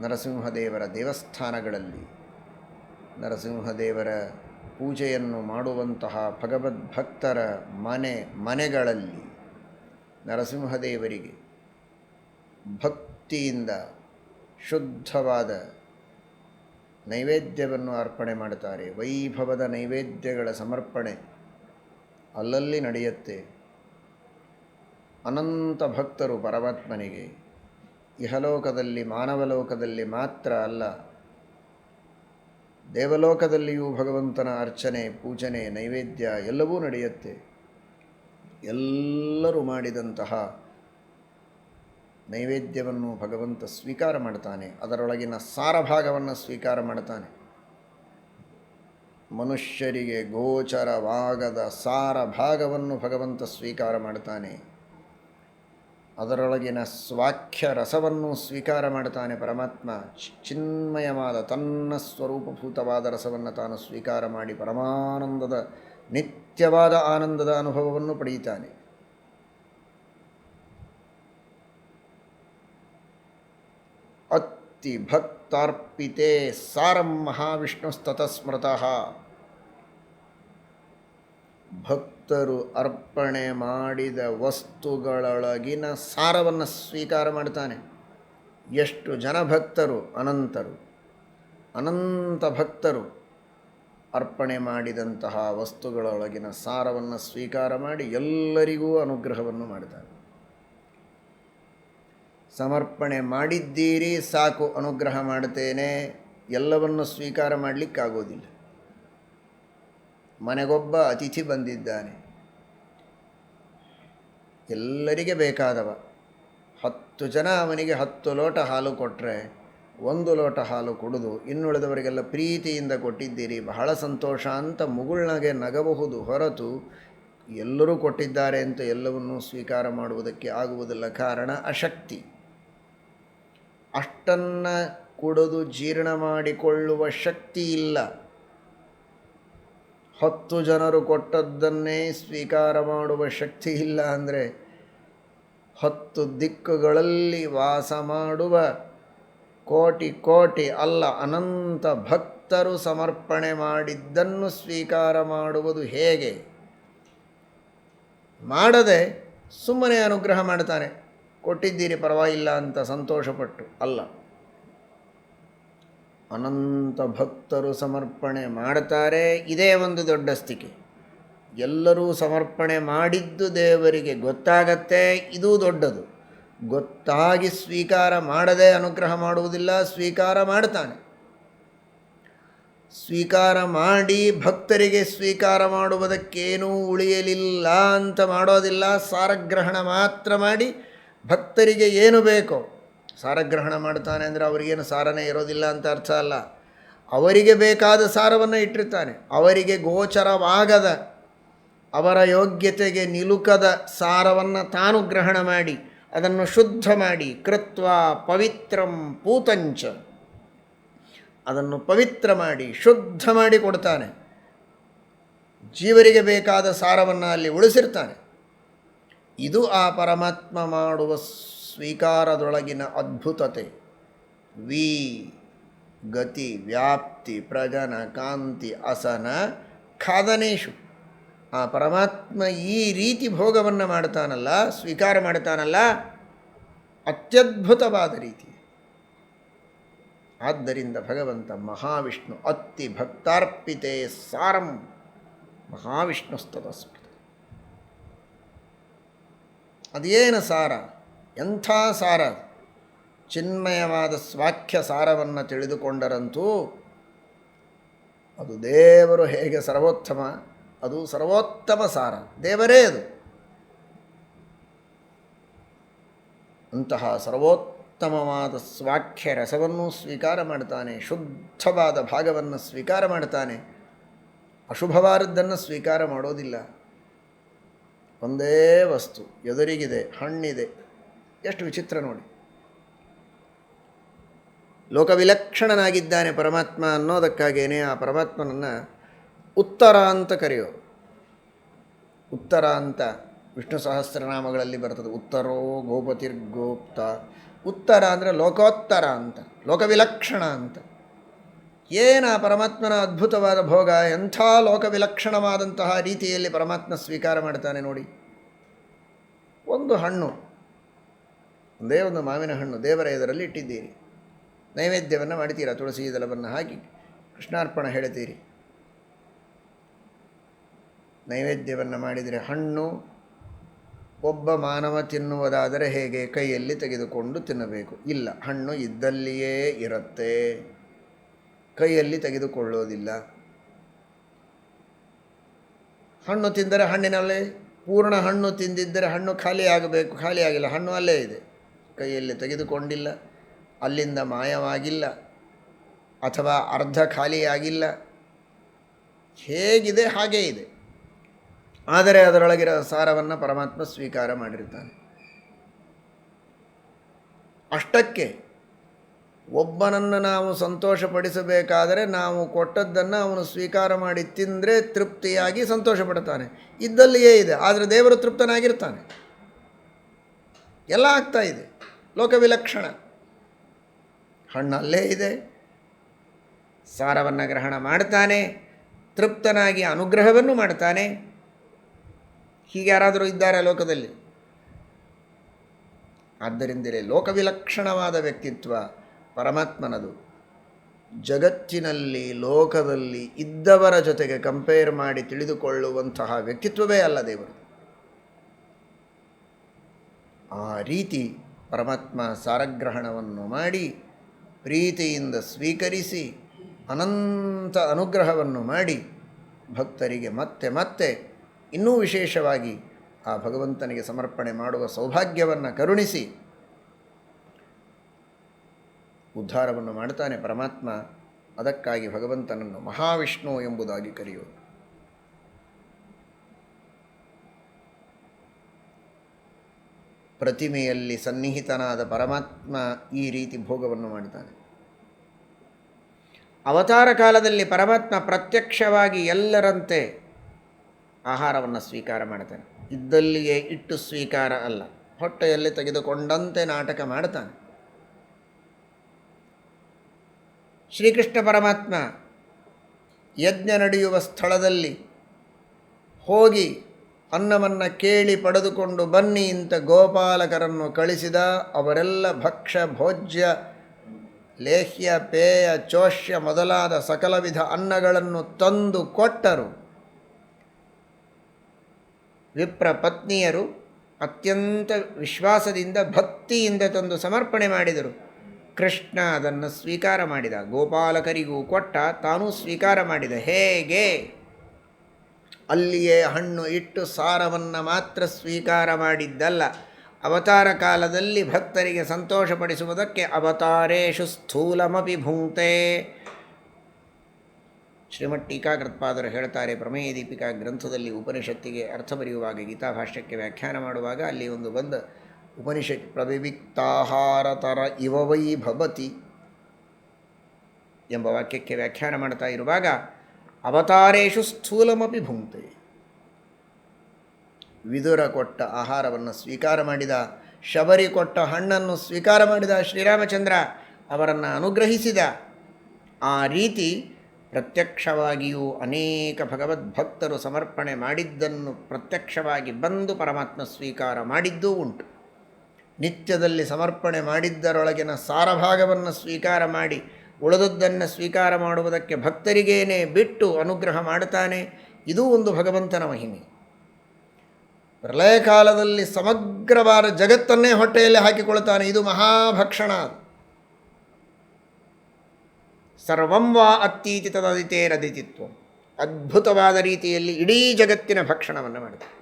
ನರಸಿಂಹದೇವರ ದೇವಸ್ಥಾನಗಳಲ್ಲಿ ನರಸಿಂಹದೇವರ ಪೂಜೆಯನ್ನು ಮಾಡುವಂತಹ ಭಗವದ್ಭಕ್ತರ ಮನೆಗಳಲ್ಲಿ ನರಸಿಂಹದೇವರಿಗೆ ಭಕ್ತಿಯಿಂದ ಶುದ್ಧವಾದ ನೈವೇದ್ಯವನ್ನು ಅರ್ಪಣೆ ಮಾಡುತ್ತಾರೆ. ವೈಭವದ ನೈವೇದ್ಯಗಳ ಸಮರ್ಪಣೆ ಅಲ್ಲಲ್ಲಿ ನಡೆಯುತ್ತೆ. ಅನಂತ ಭಕ್ತರು ಪರಮಾತ್ಮನಿಗೆ ಇಹಲೋಕದಲ್ಲಿ ಮಾನವಲೋಕದಲ್ಲಿ ಮಾತ್ರ ಅಲ್ಲ, ದೇವಲೋಕದಲ್ಲಿಯೂ ಭಗವಂತನ ಅರ್ಚನೆ ಪೂಜನೆ ನೈವೇದ್ಯ ಎಲ್ಲವೂ ನಡೆಯುತ್ತೆ. ಎಲ್ಲರೂ ಮಾಡಿದಂತಹ ನೈವೇದ್ಯವನ್ನು ಭಗವಂತ ಸ್ವೀಕಾರ ಮಾಡ್ತಾನೆ. ಅದರೊಳಗಿನ ಸಾರಭಾಗವನ್ನು ಸ್ವೀಕಾರ ಮಾಡ್ತಾನೆ. ಮನುಷ್ಯರಿಗೆ ಗೋಚರವಾಗದ ಸಾರಭಾಗವನ್ನು ಭಗವಂತ ಸ್ವೀಕಾರ ಮಾಡ್ತಾನೆ. ಅದರೊಳಗಿನ ಸ್ವಾಖ್ಯ ರಸವನ್ನು ಸ್ವೀಕಾರ ಮಾಡ್ತಾನೆ. ಪರಮಾತ್ಮ ಚಿನ್ಮಯವಾದ ತನ್ನ ಸ್ವರೂಪಭೂತವಾದ ರಸವನ್ನು ತಾನು ಸ್ವೀಕಾರ ಮಾಡಿ ಪರಮಾನಂದದ ನಿತ್ಯವಾದ ಆನಂದದ ಅನುಭವವನ್ನು ಪಡೆಯುತ್ತಾನೆ. ಅತ್ತಿ ಭಕ್ತಾರ್ಪಿತೆ ಸಾರಂ ಮಹಾವಿಷ್ಣುಸ್ತತಃ ಸ್ಮೃತಃ. ಭಕ್ತರು ಅರ್ಪಣೆ ಮಾಡಿದ ವಸ್ತುಗಳೊಳಗಿನ ಸಾರವನ್ನು ಸ್ವೀಕಾರ ಮಾಡ್ತಾನೆ. ಎಷ್ಟು ಜನ ಭಕ್ತರು? ಅನಂತರು. ಅನಂತ ಭಕ್ತರು ಅರ್ಪಣೆ ಮಾಡಿದಂತಹ ವಸ್ತುಗಳೊಳಗಿನ ಸಾರವನ್ನು ಸ್ವೀಕಾರ ಮಾಡಿ ಎಲ್ಲರಿಗೂ ಅನುಗ್ರಹವನ್ನು ಮಾಡ್ತಾನೆ. ಸಮರ್ಪಣೆ ಮಾಡಿದ್ದೀರಿ ಸಾಕು, ಅನುಗ್ರಹ ಮಾಡುತ್ತೇನೆ, ಎಲ್ಲವನ್ನು ಸ್ವೀಕಾರ ಮಾಡಲಿಕ್ಕಾಗೋದಿಲ್ಲ. ಮನೆಗೊಬ್ಬ ಅತಿಥಿ ಬಂದಿದ್ದಾನೆ, ಎಲ್ಲರಿಗೆ ಬೇಕಾದವ. 10 ಜನ ಅವನಿಗೆ 10 ಲೋಟ ಹಾಲು ಕೊಟ್ಟರೆ 1 ಲೋಟ ಹಾಲು ಕುಡಿದು ಇನ್ನುಳಿದವರಿಗೆಲ್ಲ ಪ್ರೀತಿಯಿಂದ ಕೊಟ್ಟಿದ್ದೀರಿ, ಬಹಳ ಸಂತೋಷ ಅಂತ ಮುಗುಳ್ನಾಗೆ ನಗಬಹುದು ಹೊರತು ಎಲ್ಲರೂ ಕೊಟ್ಟಿದ್ದಾರೆ ಅಂತ ಎಲ್ಲವನ್ನೂ ಸ್ವೀಕಾರ ಮಾಡುವುದಕ್ಕೆ ಆಗುವುದಿಲ್ಲ. ಕಾರಣ ಅಶಕ್ತಿ. ಅಷ್ಟನ್ನು ಕುಡಿದು ಜೀರ್ಣ ಮಾಡಿಕೊಳ್ಳುವ ಶಕ್ತಿ ಇಲ್ಲ. 10 ಜನರು ಕೊಟ್ಟದ್ದನ್ನೇ ಸ್ವೀಕಾರ ಮಾಡುವ ಶಕ್ತಿ ಇಲ್ಲ ಅಂದರೆ 10 ದಿಕ್ಕುಗಳಲ್ಲಿ ವಾಸ ಮಾಡುವ ಕೋಟಿ ಕೋಟಿ ಅಲ್ಲ ಅನಂತ ಭಕ್ತರು ಸಮರ್ಪಣೆ ಮಾಡಿದ್ದನ್ನು ಸ್ವೀಕಾರ ಮಾಡುವುದು ಹೇಗೆ? ಮಾಡದೆ ಸುಮ್ಮನೆ ಅನುಗ್ರಹ ಮಾಡ್ತಾನೆ. ಕೊಟ್ಟಿದ್ದೀರಿ ಪರವಾಗಿಲ್ಲ ಅಂತ ಸಂತೋಷಪಟ್ಟು ಅಲ್ಲ. ಅನಂತ ಭಕ್ತರು ಸಮರ್ಪಣೆ ಮಾಡ್ತಾರೆ. ಇದೇ ಒಂದು ದೊಡ್ಡ ಸ್ಥಿತಿ. ಎಲ್ಲರೂ ಸಮರ್ಪಣೆ ಮಾಡಿದ್ದು ದೇವರಿಗೆ ಗೊತ್ತಾಗತ್ತೆ, ಇದೂ ದೊಡ್ಡದು. ಗೊತ್ತಾಗಿ ಸ್ವೀಕಾರ ಮಾಡದೆ ಅನುಗ್ರಹ ಮಾಡುವುದಿಲ್ಲ, ಸ್ವೀಕಾರ ಮಾಡ್ತಾನೆ. ಸ್ವೀಕಾರ ಮಾಡಿ ಭಕ್ತರಿಗೆ ಸ್ವೀಕಾರ ಮಾಡುವುದಕ್ಕೇನೂ ಉಳಿಯಲಿಲ್ಲ ಅಂತ ಮಾಡೋದಿಲ್ಲ. ಸಾರಗ್ರಹಣ ಮಾತ್ರ ಮಾಡಿ ಭಕ್ತರಿಗೆ ಏನು ಬೇಕೋ ಸಾರಗ್ರಹಣ ಮಾಡ್ತಾನೆ. ಅಂದರೆ ಅವರಿಗೇನು ಸಾರನೇ ಇರೋದಿಲ್ಲ ಅಂತ ಅರ್ಥ ಅಲ್ಲ. ಅವರಿಗೆ ಬೇಕಾದ ಸಾರವನ್ನು ಇಟ್ಟಿರ್ತಾನೆ. ಅವರಿಗೆ ಗೋಚರವಾಗದ, ಅವರ ಯೋಗ್ಯತೆಗೆ ನಿಲುಕದ ಸಾರವನ್ನು ತಾನು ಗ್ರಹಣ ಮಾಡಿ ಅದನ್ನು ಶುದ್ಧ ಮಾಡಿ ಕೃತ್ವ ಪವಿತ್ರಂ ಪೂತಂಚ, ಅದನ್ನು ಪವಿತ್ರ ಮಾಡಿ ಶುದ್ಧ ಮಾಡಿ ಕೊಡ್ತಾನೆ. ಜೀವರಿಗೆ ಬೇಕಾದ ಸಾರವನ್ನು ಅಲ್ಲಿ ಉಳಿಸಿರ್ತಾನೆ. ಇದು ಆ ಪರಮಾತ್ಮ ಮಾಡುವ ಸ್ವೀಕಾರದೊಳಗಿನ ಅದ್ಭುತತೆ. ಗತಿ ವ್ಯಾಪ್ತಿ ಪ್ರಜನ ಕಾಂತಿ ಅಸನ ಖಾದನೇಶು. ಆ ಪರಮಾತ್ಮ ಈ ರೀತಿ ಭೋಗವನ್ನು ಮಾಡ್ತಾನಲ್ಲ, ಸ್ವೀಕಾರ ಮಾಡ್ತಾನಲ್ಲ, ಅತ್ಯದ್ಭುತವಾದ ರೀತಿ. ಆದ್ದರಿಂದ ಭಗವಂತ ಮಹಾವಿಷ್ಣು ಅತ್ತಿ ಭಕ್ತಾರ್ಪಿತೆ ಸಾರಂ ಮಹಾವಿಷ್ಣುಸ್ತದಸ್ಮೃತ. ಅದೇನು ಸಾರ? ಎಂಥ ಸಾರ! ಚಿನ್ಮಯವಾದ ಸ್ವಾಖ್ಯ ಸಾರವನ್ನು ತಿಳಿದುಕೊಂಡರಂತೂ ಅದು ದೇವರು ಹೇಗೆ ಸರ್ವೋತ್ತಮ, ಅದು ಸರ್ವೋತ್ತಮ ಸಾರ, ದೇವರೇ ಅದು. ಅಂತಹ ಸರ್ವೋತ್ತಮವಾದ ಸ್ವಾಖ್ಯ ರಸವನ್ನು ಸ್ವೀಕಾರ ಮಾಡ್ತಾನೆ, ಶುದ್ಧವಾದ ಭಾಗವನ್ನು ಸ್ವೀಕಾರ ಮಾಡ್ತಾನೆ, ಅಶುಭವಾದದ್ದನ್ನು ಸ್ವೀಕಾರ ಮಾಡೋದಿಲ್ಲ. ಒಂದೇ ವಸ್ತು ಎದುರಿಗಿದೆ, ಹಣ್ಣಿದೆ. ಎಷ್ಟು ವಿಚಿತ್ರ ನೋಡಿ. ಲೋಕವಿಲಕ್ಷಣನಾಗಿದ್ದಾನೆ ಪರಮಾತ್ಮ ಅನ್ನೋದಕ್ಕಾಗೇನೆ ಆ ಪರಮಾತ್ಮನನ್ನು ಉತ್ತರ ಅಂತ ಕರೆಯೋರು. ಉತ್ತರ ಅಂತ ವಿಷ್ಣು ಸಹಸ್ರನಾಮಗಳಲ್ಲಿ ಬರ್ತದೆ. ಉತ್ತರೋ ಗೋಪತಿರ್ಗೋಪ್ತ. ಉತ್ತರ ಅಂದರೆ ಲೋಕೋತ್ತರ ಅಂತ, ಲೋಕವಿಲಕ್ಷಣ ಅಂತ. ಏನು ಆ ಪರಮಾತ್ಮನ ಅದ್ಭುತವಾದ ಭೋಗ! ಎಂಥ ಲೋಕವಿಲಕ್ಷಣವಾದಂತಹ ರೀತಿಯಲ್ಲಿ ಪರಮಾತ್ಮ ಸ್ವೀಕಾರ ಮಾಡ್ತಾನೆ ನೋಡಿ. ಒಂದು ಹಣ್ಣು, ಒಂದೇ ಒಂದು ಮಾವಿನ ಹಣ್ಣು ದೇವರ ಎದುರಲ್ಲಿ ಇಟ್ಟಿದ್ದೀರಿ, ನೈವೇದ್ಯವನ್ನು ಮಾಡ್ತೀರಾ, ತುಳಸಿ ದಳವನ್ನು ಹಾಕಿ ಕೃಷ್ಣಾರ್ಪಣ ಹೇಳ್ತೀರಿ. ನೈವೇದ್ಯವನ್ನು ಮಾಡಿದರೆ ಹಣ್ಣು ಒಬ್ಬ ಮಾನವ ತಿನ್ನುವುದಾದರೆ ಹೇಗೆ? ಕೈಯಲ್ಲಿ ತೆಗೆದುಕೊಂಡು ತಿನ್ನಬೇಕು. ಇಲ್ಲ, ಹಣ್ಣು ಇದ್ದಲ್ಲಿಯೇ ಇರುತ್ತೆ, ಕೈಯಲ್ಲಿ ತೆಗೆದುಕೊಳ್ಳೋದಿಲ್ಲ. ಹಣ್ಣು ತಿಂದರೆ ಹಣ್ಣಿನಲ್ಲೇ ಪೂರ್ಣ ಹಣ್ಣು ತಿಂದಿದ್ದರೆ ಹಣ್ಣು ಖಾಲಿ ಆಗಬೇಕು, ಖಾಲಿ ಆಗಿಲ್ಲ, ಹಣ್ಣು ಅಲ್ಲೇ ಇದೆ, ಕೈಯಲ್ಲಿ ತೆಗೆದುಕೊಂಡಿಲ್ಲ, ಅಲ್ಲಿಂದ ಮಾಯವಾಗಿಲ್ಲ, ಅಥವಾ ಅರ್ಧ ಖಾಲಿಯಾಗಿಲ್ಲ, ಹೇಗಿದೆ ಹಾಗೇ ಇದೆ. ಆದರೆ ಅದರೊಳಗಿರೋ ಸಾರವನ್ನು ಪರಮಾತ್ಮ ಸ್ವೀಕಾರ ಮಾಡಿರ್ತಾನೆ. ಅಷ್ಟಕ್ಕೆ ಒಬ್ಬನನ್ನು ನಾವು ಸಂತೋಷಪಡಿಸಬೇಕಾದರೆ ನಾವು ಕೊಟ್ಟದ್ದನ್ನು ಅವನು ಸ್ವೀಕಾರ ಮಾಡಿ ತಿಂದರೆ ತೃಪ್ತಿಯಾಗಿ ಸಂತೋಷ ಪಡ್ತಾನೆ. ಇದ್ದಲ್ಲಿಯೇ ಇದೆ, ಆದರೆ ದೇವರು ತೃಪ್ತನಾಗಿರ್ತಾನೆ. ಎಲ್ಲ ಆಗ್ತಾ ಇದೆ, ಲೋಕವಿಲಕ್ಷಣ. ಹಣ್ಣಲ್ಲೇ ಇದೆ, ಸಾರವನ್ನು ಗ್ರಹಣ ಮಾಡ್ತಾನೆ, ತೃಪ್ತನಾಗಿ ಅನುಗ್ರಹವನ್ನು ಮಾಡ್ತಾನೆ. ಹೀಗೆ ಯಾರಾದರೂ ಇದ್ದಾರೆ ಲೋಕದಲ್ಲಿ? ಆದ್ದರಿಂದಲೇ ಲೋಕವಿಲಕ್ಷಣವಾದ ವ್ಯಕ್ತಿತ್ವ ಪರಮಾತ್ಮನದು. ಜಗತ್ತಿನಲ್ಲಿ ಲೋಕದಲ್ಲಿ ಇದ್ದವರ ಜೊತೆಗೆ ಕಂಪೇರ್ ಮಾಡಿ ತಿಳಿದುಕೊಳ್ಳುವಂತಹ ವ್ಯಕ್ತಿತ್ವವೇ ಅಲ್ಲ ದೇವರು. ಆ ರೀತಿ ಪರಮಾತ್ಮ ಸಾರಗ್ರಹಣವನ್ನು ಮಾಡಿ ಪ್ರೀತಿಯಿಂದ ಸ್ವೀಕರಿಸಿ ಅನಂತ ಅನುಗ್ರಹವನ್ನು ಮಾಡಿ ಭಕ್ತರಿಗೆ ಮತ್ತೆ ಮತ್ತೆ ಇನ್ನೂ ವಿಶೇಷವಾಗಿ ಆ ಭಗವಂತನಿಗೆ ಸಮರ್ಪಣೆ ಮಾಡುವ ಸೌಭಾಗ್ಯವನ್ನು ಕರುಣಿಸಿ ಉದ್ಧಾರವನ್ನು ಮಾಡ್ತಾನೆ ಪರಮಾತ್ಮ. ಅದಕ್ಕಾಗಿ ಭಗವಂತನನ್ನು ಮಹಾವಿಷ್ಣು ಎಂಬುದಾಗಿ ಕರೆಯುವುದು. ಪ್ರತಿಮೆಯಲ್ಲಿ ಸನ್ನಿಹಿತನಾದ ಪರಮಾತ್ಮ ಈ ರೀತಿ ಭೋಗವನ್ನು ಮಾಡ್ತಾನೆ. ಅವತಾರ ಕಾಲದಲ್ಲಿ ಪರಮಾತ್ಮ ಪ್ರತ್ಯಕ್ಷವಾಗಿ ಎಲ್ಲರಂತೆ ಆಹಾರವನ್ನು ಸ್ವೀಕಾರ ಮಾಡ್ತಾನೆ. ಇದ್ದಲ್ಲಿಯೇ ಇಟ್ಟು ಸ್ವೀಕಾರ ಅಲ್ಲ, ಹೊಟ್ಟೆಯಲ್ಲಿ ತೆಗೆದುಕೊಂಡಂತೆ ನಾಟಕ ಮಾಡ್ತಾನೆ. ಶ್ರೀಕೃಷ್ಣ ಪರಮಾತ್ಮ ಯಜ್ಞ ನಡೆಯುವ ಸ್ಥಳದಲ್ಲಿ ಹೋಗಿ ಅನ್ನವನ್ನು ಕೇಳಿ ಪಡೆದುಕೊಂಡು ಬನ್ನಿ ಅಂತ ಗೋಪಾಲಕರನ್ನು ಕಳಿಸಿದ. ಅವರೆಲ್ಲ ಭಕ್ಷ್ಯ ಭೋಜ್ಯ ಲೇಹ್ಯ ಪೇಯ ಚೋಷ್ಯ ಮೊದಲಾದ ಸಕಲ ವಿಧ ಅನ್ನಗಳನ್ನು ತಂದು ಕೊಟ್ಟರು. ವಿಪ್ರ ಪತ್ನಿಯರು ಅತ್ಯಂತ ವಿಶ್ವಾಸದಿಂದ ಭಕ್ತಿಯಿಂದ ತಂದು ಸಮರ್ಪಣೆ ಮಾಡಿದರು. ಕೃಷ್ಣ ಅದನ್ನು ಸ್ವೀಕಾರ ಮಾಡಿದ, ಗೋಪಾಲಕರಿಗೂ ಕೊಟ್ಟ, ತಾನೂ ಸ್ವೀಕಾರ ಮಾಡಿದ. ಹೇಗೆ? ಅಲ್ಲಿಯೇ ಹಣ್ಣು ಇಟ್ಟು ಸಾರವನ್ನು ಮಾತ್ರ ಸ್ವೀಕಾರ ಮಾಡಿದ್ದಲ್ಲ, ಅವತಾರ ಕಾಲದಲ್ಲಿ ಭಕ್ತರಿಗೆ ಸಂತೋಷಪಡಿಸುವುದಕ್ಕೆ ಅವತಾರೇಷು ಸ್ಥೂಲಮಪಿ ಭುಂಕ್ತೆ. ಶ್ರೀಮಠ್ ಟೀಕಾಕೃತ್ಪಾದರು ಹೇಳ್ತಾರೆ, ಪ್ರಮೇಯ ದೀಪಿಕಾ ಗ್ರಂಥದಲ್ಲಿ ಉಪನಿಷತ್ತಿಗೆ ಅರ್ಥ ಬರೆಯುವಾಗ, ಗೀತಾಭಾಷ್ಯಕ್ಕೆ ವ್ಯಾಖ್ಯಾನ ಮಾಡುವಾಗ ಅಲ್ಲಿ ಒಂದು ಬಂದ ಉಪನಿಷತ್ ಪ್ರವಿವಿಕ್ತಾಹಾರತರ ಇವ ವೈ ಭವತಿ ಎಂಬ ವಾಕ್ಯಕ್ಕೆ ವ್ಯಾಖ್ಯಾನ ಮಾಡ್ತಾ ಇರುವಾಗ ಅವತಾರೇಷು ಸ್ಥೂಲಮಪಿ ಭುಂಕ್ತೆ. ವಿದುರ ಕೊಟ್ಟ ಆಹಾರವನ್ನು ಸ್ವೀಕಾರ ಮಾಡಿದ, ಶಬರಿ ಕೊಟ್ಟ ಹಣ್ಣನ್ನು ಸ್ವೀಕಾರ ಮಾಡಿದ ಶ್ರೀರಾಮಚಂದ್ರ, ಅವರನ್ನು ಅನುಗ್ರಹಿಸಿದ. ಆ ರೀತಿ ಪ್ರತ್ಯಕ್ಷವಾಗಿಯೂ ಅನೇಕ ಭಗವದ್ಭಕ್ತರು ಸಮರ್ಪಣೆ ಮಾಡಿದ್ದನ್ನು ಪ್ರತ್ಯಕ್ಷವಾಗಿ ಬಂದು ಪರಮಾತ್ಮ ಸ್ವೀಕಾರ ಮಾಡಿದ್ದೂ ಉಂಟು. ನಿತ್ಯದಲ್ಲಿ ಸಮರ್ಪಣೆ ಮಾಡಿದ್ದರೊಳಗಿನ ಸಾರಭಾಗವನ್ನು ಸ್ವೀಕಾರ ಮಾಡಿ ಉಳಿದದ್ದನ್ನು ಸ್ವೀಕಾರ ಮಾಡುವುದಕ್ಕೆ ಭಕ್ತರಿಗೇನೆ ಬಿಟ್ಟು ಅನುಗ್ರಹ ಮಾಡುತ್ತಾನೆ. ಇದೂ ಒಂದು ಭಗವಂತನ ಮಹಿಮೆ. ಪ್ರಳಯ ಕಾಲದಲ್ಲಿ ಸಮಗ್ರವಾದ ಜಗತ್ತನ್ನೇ ಹೊಟ್ಟೆಯಲ್ಲಿ ಹಾಕಿಕೊಳ್ತಾನೆ. ಇದು ಮಹಾಭಕ್ಷಣ. ಸರ್ವಂ ವಾ ಅತ್ತೀತಿ ತದದಿತೇರದಿತಿತ್ವ. ಅದ್ಭುತವಾದ ರೀತಿಯಲ್ಲಿ ಇಡೀ ಜಗತ್ತಿನ ಭಕ್ಷಣವನ್ನು ಮಾಡ್ತಾನೆ.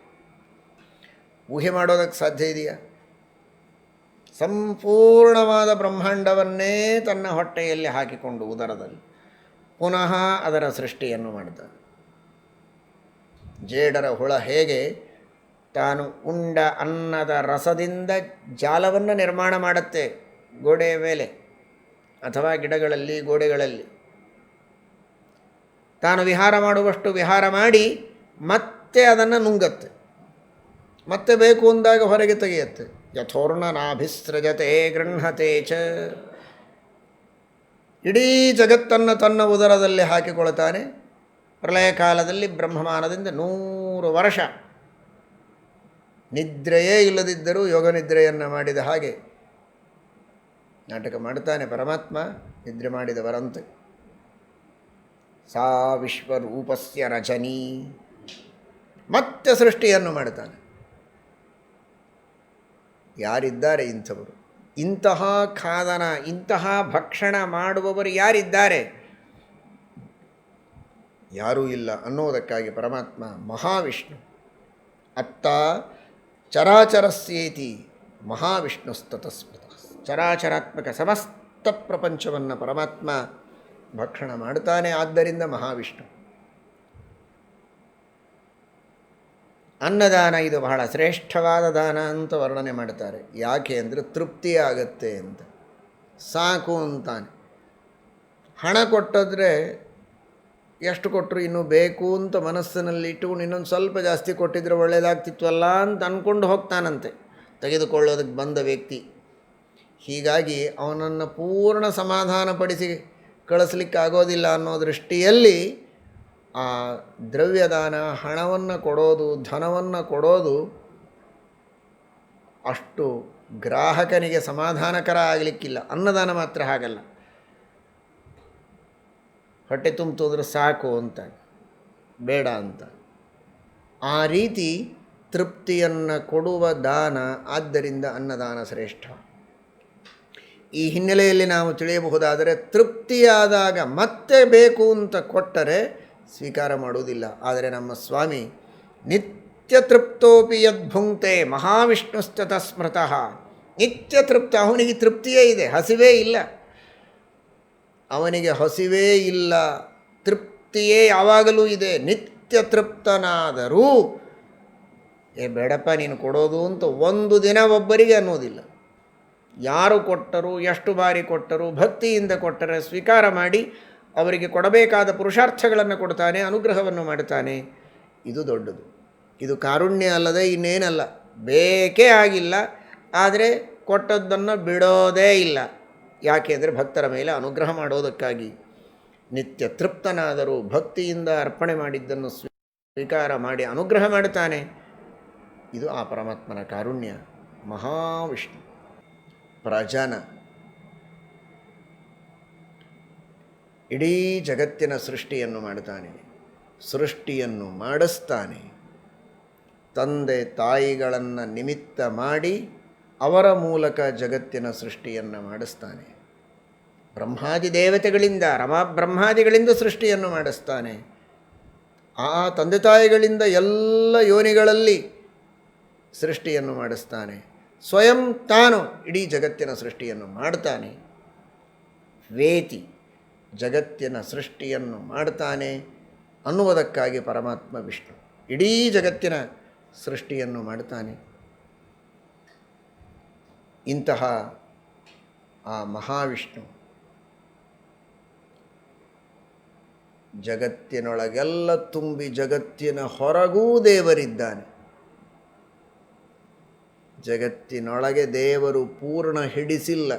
ಊಹೆ ಮಾಡೋದಕ್ಕೆ ಸಾಧ್ಯ ಇದೆಯಾ? ಸಂಪೂರ್ಣವಾದ ಬ್ರಹ್ಮಾಂಡವನ್ನೇ ತನ್ನ ಹೊಟ್ಟೆಯಲ್ಲಿ ಹಾಕಿಕೊಂಡು ಉದರದಲ್ಲಿ ಪುನಃ ಅದರ ಸೃಷ್ಟಿಯನ್ನು ಮಾಡ್ತಾನೆ. ಜೇಡರ ಹುಳ ಹೇಗೆ ತಾನು ಉಂಡ ಅನ್ನದ ರಸದಿಂದ ಜಾಲವನ್ನು ನಿರ್ಮಾಣ ಮಾಡುತ್ತೆ ಗೋಡೆಯ ಮೇಲೆ ಅಥವಾ ಗಿಡಗಳಲ್ಲಿ, ಗೋಡೆಗಳಲ್ಲಿ, ತಾನು ವಿಹಾರ ಮಾಡುವಷ್ಟು ವಿಹಾರ ಮಾಡಿ ಮತ್ತೆ ಅದನ್ನು ನುಂಗತ್ತೆ, ಮತ್ತೆ ಬೇಕು ಅಂದಾಗ ಹೊರಗೆ ತೆಗೆಯುತ್ತೆ. ಯಥೋರ್ಣ ನಾಭಿಸೃಜತೆ ಗೃಹತೆ ಚ. ಇಡೀ ಜಗತ್ತನ್ನು ತನ್ನ ಉದರದಲ್ಲಿ ಹಾಕಿಕೊಳ್ತಾನೆ. ಪ್ರಳಯ ಕಾಲದಲ್ಲಿ ಬ್ರಹ್ಮಮಾನದಿಂದ 100 ವರ್ಷ ನಿದ್ರೆಯೇ ಇಲ್ಲದಿದ್ದರೂ ಯೋಗ ನಿದ್ರೆಯನ್ನು ಮಾಡಿದ ಹಾಗೆ ನಾಟಕ ಮಾಡ್ತಾನೆ ಪರಮಾತ್ಮ. ನಿದ್ರೆ ಮಾಡಿದವರಂತೆ. ಸಾ ವಿಶ್ವರೂಪಸ್ಯ ರಚನೀ. ಮತ್ತೆ ಸೃಷ್ಟಿಯನ್ನು ಮಾಡ್ತಾನೆ. ಯಾರಿದ್ದಾರೆ ಇಂಥವರು? ಇಂತಹ ಖಾದನ, ಇಂತಹ ಭಕ್ಷಣ ಮಾಡುವವರು ಯಾರಿದ್ದಾರೆ? ಯಾರೂ ಇಲ್ಲ ಅನ್ನೋದಕ್ಕಾಗಿ ಪರಮಾತ್ಮ ಮಹಾವಿಷ್ಣು. ಅತ್ತ ಚರಾಚರಸ್ಯೇತಿ ಮಹಾವಿಷ್ಣುಸ್ತತಸ್ಮೃತ. ಚರಾಚರಾತ್ಮಕ ಸಮಸ್ತ ಪ್ರಪಂಚವನ್ನು ಪರಮಾತ್ಮ ಭಕ್ಷಣ ಮಾಡ್ತಾನೆ. ಆದ್ದರಿಂದ ಮಹಾವಿಷ್ಣು. ಅನ್ನದಾನ ಇದು ಬಹಳ ಶ್ರೇಷ್ಠವಾದ ದಾನ ಅಂತ ವರ್ಣನೆ ಮಾಡ್ತಾರೆ. ಯಾಕೆ ಅಂದರೆ ತೃಪ್ತಿಯಾಗತ್ತೆ ಅಂತ. ಸಾಕು ಅಂತಾನೆ. ಹಣ ಕೊಟ್ಟಿದ್ರೆ ಎಷ್ಟು ಕೊಟ್ಟರು ಇನ್ನೂ ಬೇಕು ಅಂತ ಮನಸ್ಸಿನಲ್ಲಿ ಇಟ್ಟುಕೊಂಡು ಇನ್ನೊಂದು ಸ್ವಲ್ಪ ಜಾಸ್ತಿ ಕೊಟ್ಟಿದ್ರೆ ಒಳ್ಳೆಯದಾಗ್ತಿತ್ವಲ್ಲ ಅಂತ ಅಂದ್ಕೊಂಡು ಹೋಗ್ತಾನಂತೆ ತೆಗೆದುಕೊಳ್ಳೋದಕ್ಕೆ ಬಂದ ವ್ಯಕ್ತಿ. ಹೀಗಾಗಿ ಅವನನ್ನು ಪೂರ್ಣ ಸಮಾಧಾನಪಡಿಸಿ ಕಳಿಸ್ಲಿಕ್ಕಾಗೋದಿಲ್ಲ ಅನ್ನೋ ದೃಷ್ಟಿಯಲ್ಲಿ ಆ ದ್ರವ್ಯದಾನ, ಹಣವನ್ನು ಕೊಡೋದು, ಧನವನ್ನು ಕೊಡೋದು ಅಷ್ಟು ಗ್ರಾಹಕನಿಗೆ ಸಮಾಧಾನಕರ ಆಗಲಿಕ್ಕಿಲ್ಲ. ಅನ್ನದಾನ ಮಾತ್ರ ಹಾಗಲ್ಲ. ಹೊಟ್ಟೆ ತುಂಬಿತೋದ್ರೆ ಸಾಕು ಅಂತ, ಬೇಡ ಅಂತ. ಆ ರೀತಿ ತೃಪ್ತಿಯನ್ನು ಕೊಡುವ ದಾನ. ಆದ್ದರಿಂದ ಅನ್ನದಾನ ಶ್ರೇಷ್ಠ. ಈ ಹಿನ್ನೆಲೆಯಲ್ಲಿ ನಾವು ತಿಳಿಯಬಹುದಾದರೆ ತೃಪ್ತಿಯಾದಾಗ ಮತ್ತೆ ಬೇಕು ಅಂತ ಕೊಟ್ಟರೆ ಸ್ವೀಕಾರ ಮಾಡುವುದಿಲ್ಲ. ಆದರೆ ನಮ್ಮ ಸ್ವಾಮಿ ನಿತ್ಯ ತೃಪ್ತೋಪಿ ಯದ್ಭುಂಕ್ತೆ ಮಹಾವಿಷ್ಣುಸ್ತತ ಸ್ಮೃತಃ. ನಿತ್ಯ ತೃಪ್ತ. ಅವನಿಗೆ ತೃಪ್ತಿಯೇ ಇದೆ, ಹಸಿವೇ ಇಲ್ಲ. ಅವನಿಗೆ ಹಸಿವೇ ಇಲ್ಲ, ತೃಪ್ತಿಯೇ ಯಾವಾಗಲೂ ಇದೆ. ನಿತ್ಯ ತೃಪ್ತನಾದರೂ ಬೇಡಪ್ಪ ನೀನು ಕೊಡೋದು ಅಂತ ಒಂದು ದಿನ ಒಬ್ಬರಿಗೆ ಅನ್ನೋದಿಲ್ಲ. ಯಾರು ಕೊಟ್ಟರು, ಎಷ್ಟು ಬಾರಿ ಕೊಟ್ಟರು, ಭಕ್ತಿಯಿಂದ ಕೊಟ್ಟರೆ ಸ್ವೀಕಾರ ಮಾಡಿ ಅವರಿಗೆ ಕೊಡಬೇಕಾದ ಪುರುಷಾರ್ಥಗಳನ್ನು ಕೊಡ್ತಾನೆ, ಅನುಗ್ರಹವನ್ನು ಮಾಡ್ತಾನೆ. ಇದು ದೊಡ್ಡದು. ಇದು ಕಾರುಣ್ಯ ಅಲ್ಲದೆ ಇನ್ನೇನಲ್ಲ. ಬೇಕೇ ಆಗಿಲ್ಲ, ಆದರೆ ಕೊಟ್ಟದ್ದನ್ನು ಬಿಡೋದೇ ಇಲ್ಲ. ಯಾಕೆ ಅಂದರೆ ಭಕ್ತರ ಮೇಲೆ ಅನುಗ್ರಹ ಮಾಡೋದಕ್ಕಾಗಿ. ನಿತ್ಯ ತೃಪ್ತನಾದರೂ ಭಕ್ತಿಯಿಂದ ಅರ್ಪಣೆ ಮಾಡಿದ್ದನ್ನು ಸ್ವೀಕಾರ ಮಾಡಿ ಅನುಗ್ರಹ ಮಾಡುತ್ತಾನೆ. ಇದು ಆ ಪರಮಾತ್ಮನ ಕಾರುಣ್ಯ. ಮಹಾವಿಷ್ಣು ಪ್ರಜನ. ಇಡೀ ಜಗತ್ತಿನ ಸೃಷ್ಟಿಯನ್ನು ಮಾಡ್ತಾನೆ, ಸೃಷ್ಟಿಯನ್ನು ಮಾಡಿಸ್ತಾನೆ. ತಂದೆ ತಾಯಿಗಳನ್ನು ನಿಮಿತ್ತ ಮಾಡಿ ಅವರ ಮೂಲಕ ಜಗತ್ತಿನ ಸೃಷ್ಟಿಯನ್ನು ಮಾಡಿಸ್ತಾನೆ. ಬ್ರಹ್ಮಾದಿ ದೇವತೆಗಳಿಂದ, ರಮಾಬ್ರಹ್ಮಾದಿಗಳಿಂದ ಸೃಷ್ಟಿಯನ್ನು ಮಾಡಿಸ್ತಾನೆ. ಆ ತಂದೆ ತಾಯಿಗಳಿಂದ ಎಲ್ಲ ಯೋನಿಗಳಲ್ಲಿ ಸೃಷ್ಟಿಯನ್ನು ಮಾಡಿಸ್ತಾನೆ. ಸ್ವಯಂ ತಾನು ಇಡೀ ಜಗತ್ತಿನ ಸೃಷ್ಟಿಯನ್ನು ಮಾಡ್ತಾನೆ. ವೇತಿ, ಜಗತ್ತಿನ ಸೃಷ್ಟಿಯನ್ನು ಮಾಡ್ತಾನೆ ಅನ್ನುವುದಕ್ಕಾಗಿ ಪರಮಾತ್ಮ ವಿಷ್ಣು ಇಡೀ ಜಗತ್ತಿನ ಸೃಷ್ಟಿಯನ್ನು ಮಾಡ್ತಾನೆ. ಇಂತಹ ಆ ಮಹಾವಿಷ್ಣು ಜಗತ್ತಿನೊಳಗೆಲ್ಲ ತುಂಬಿ ಜಗತ್ತಿನ ಹೊರಗೂ ದೇವರಿದ್ದಾನೆ. ಜಗತ್ತಿನೊಳಗೆ ದೇವರು ಪೂರ್ಣ ಹಿಡಿಸಿಲ್ಲ.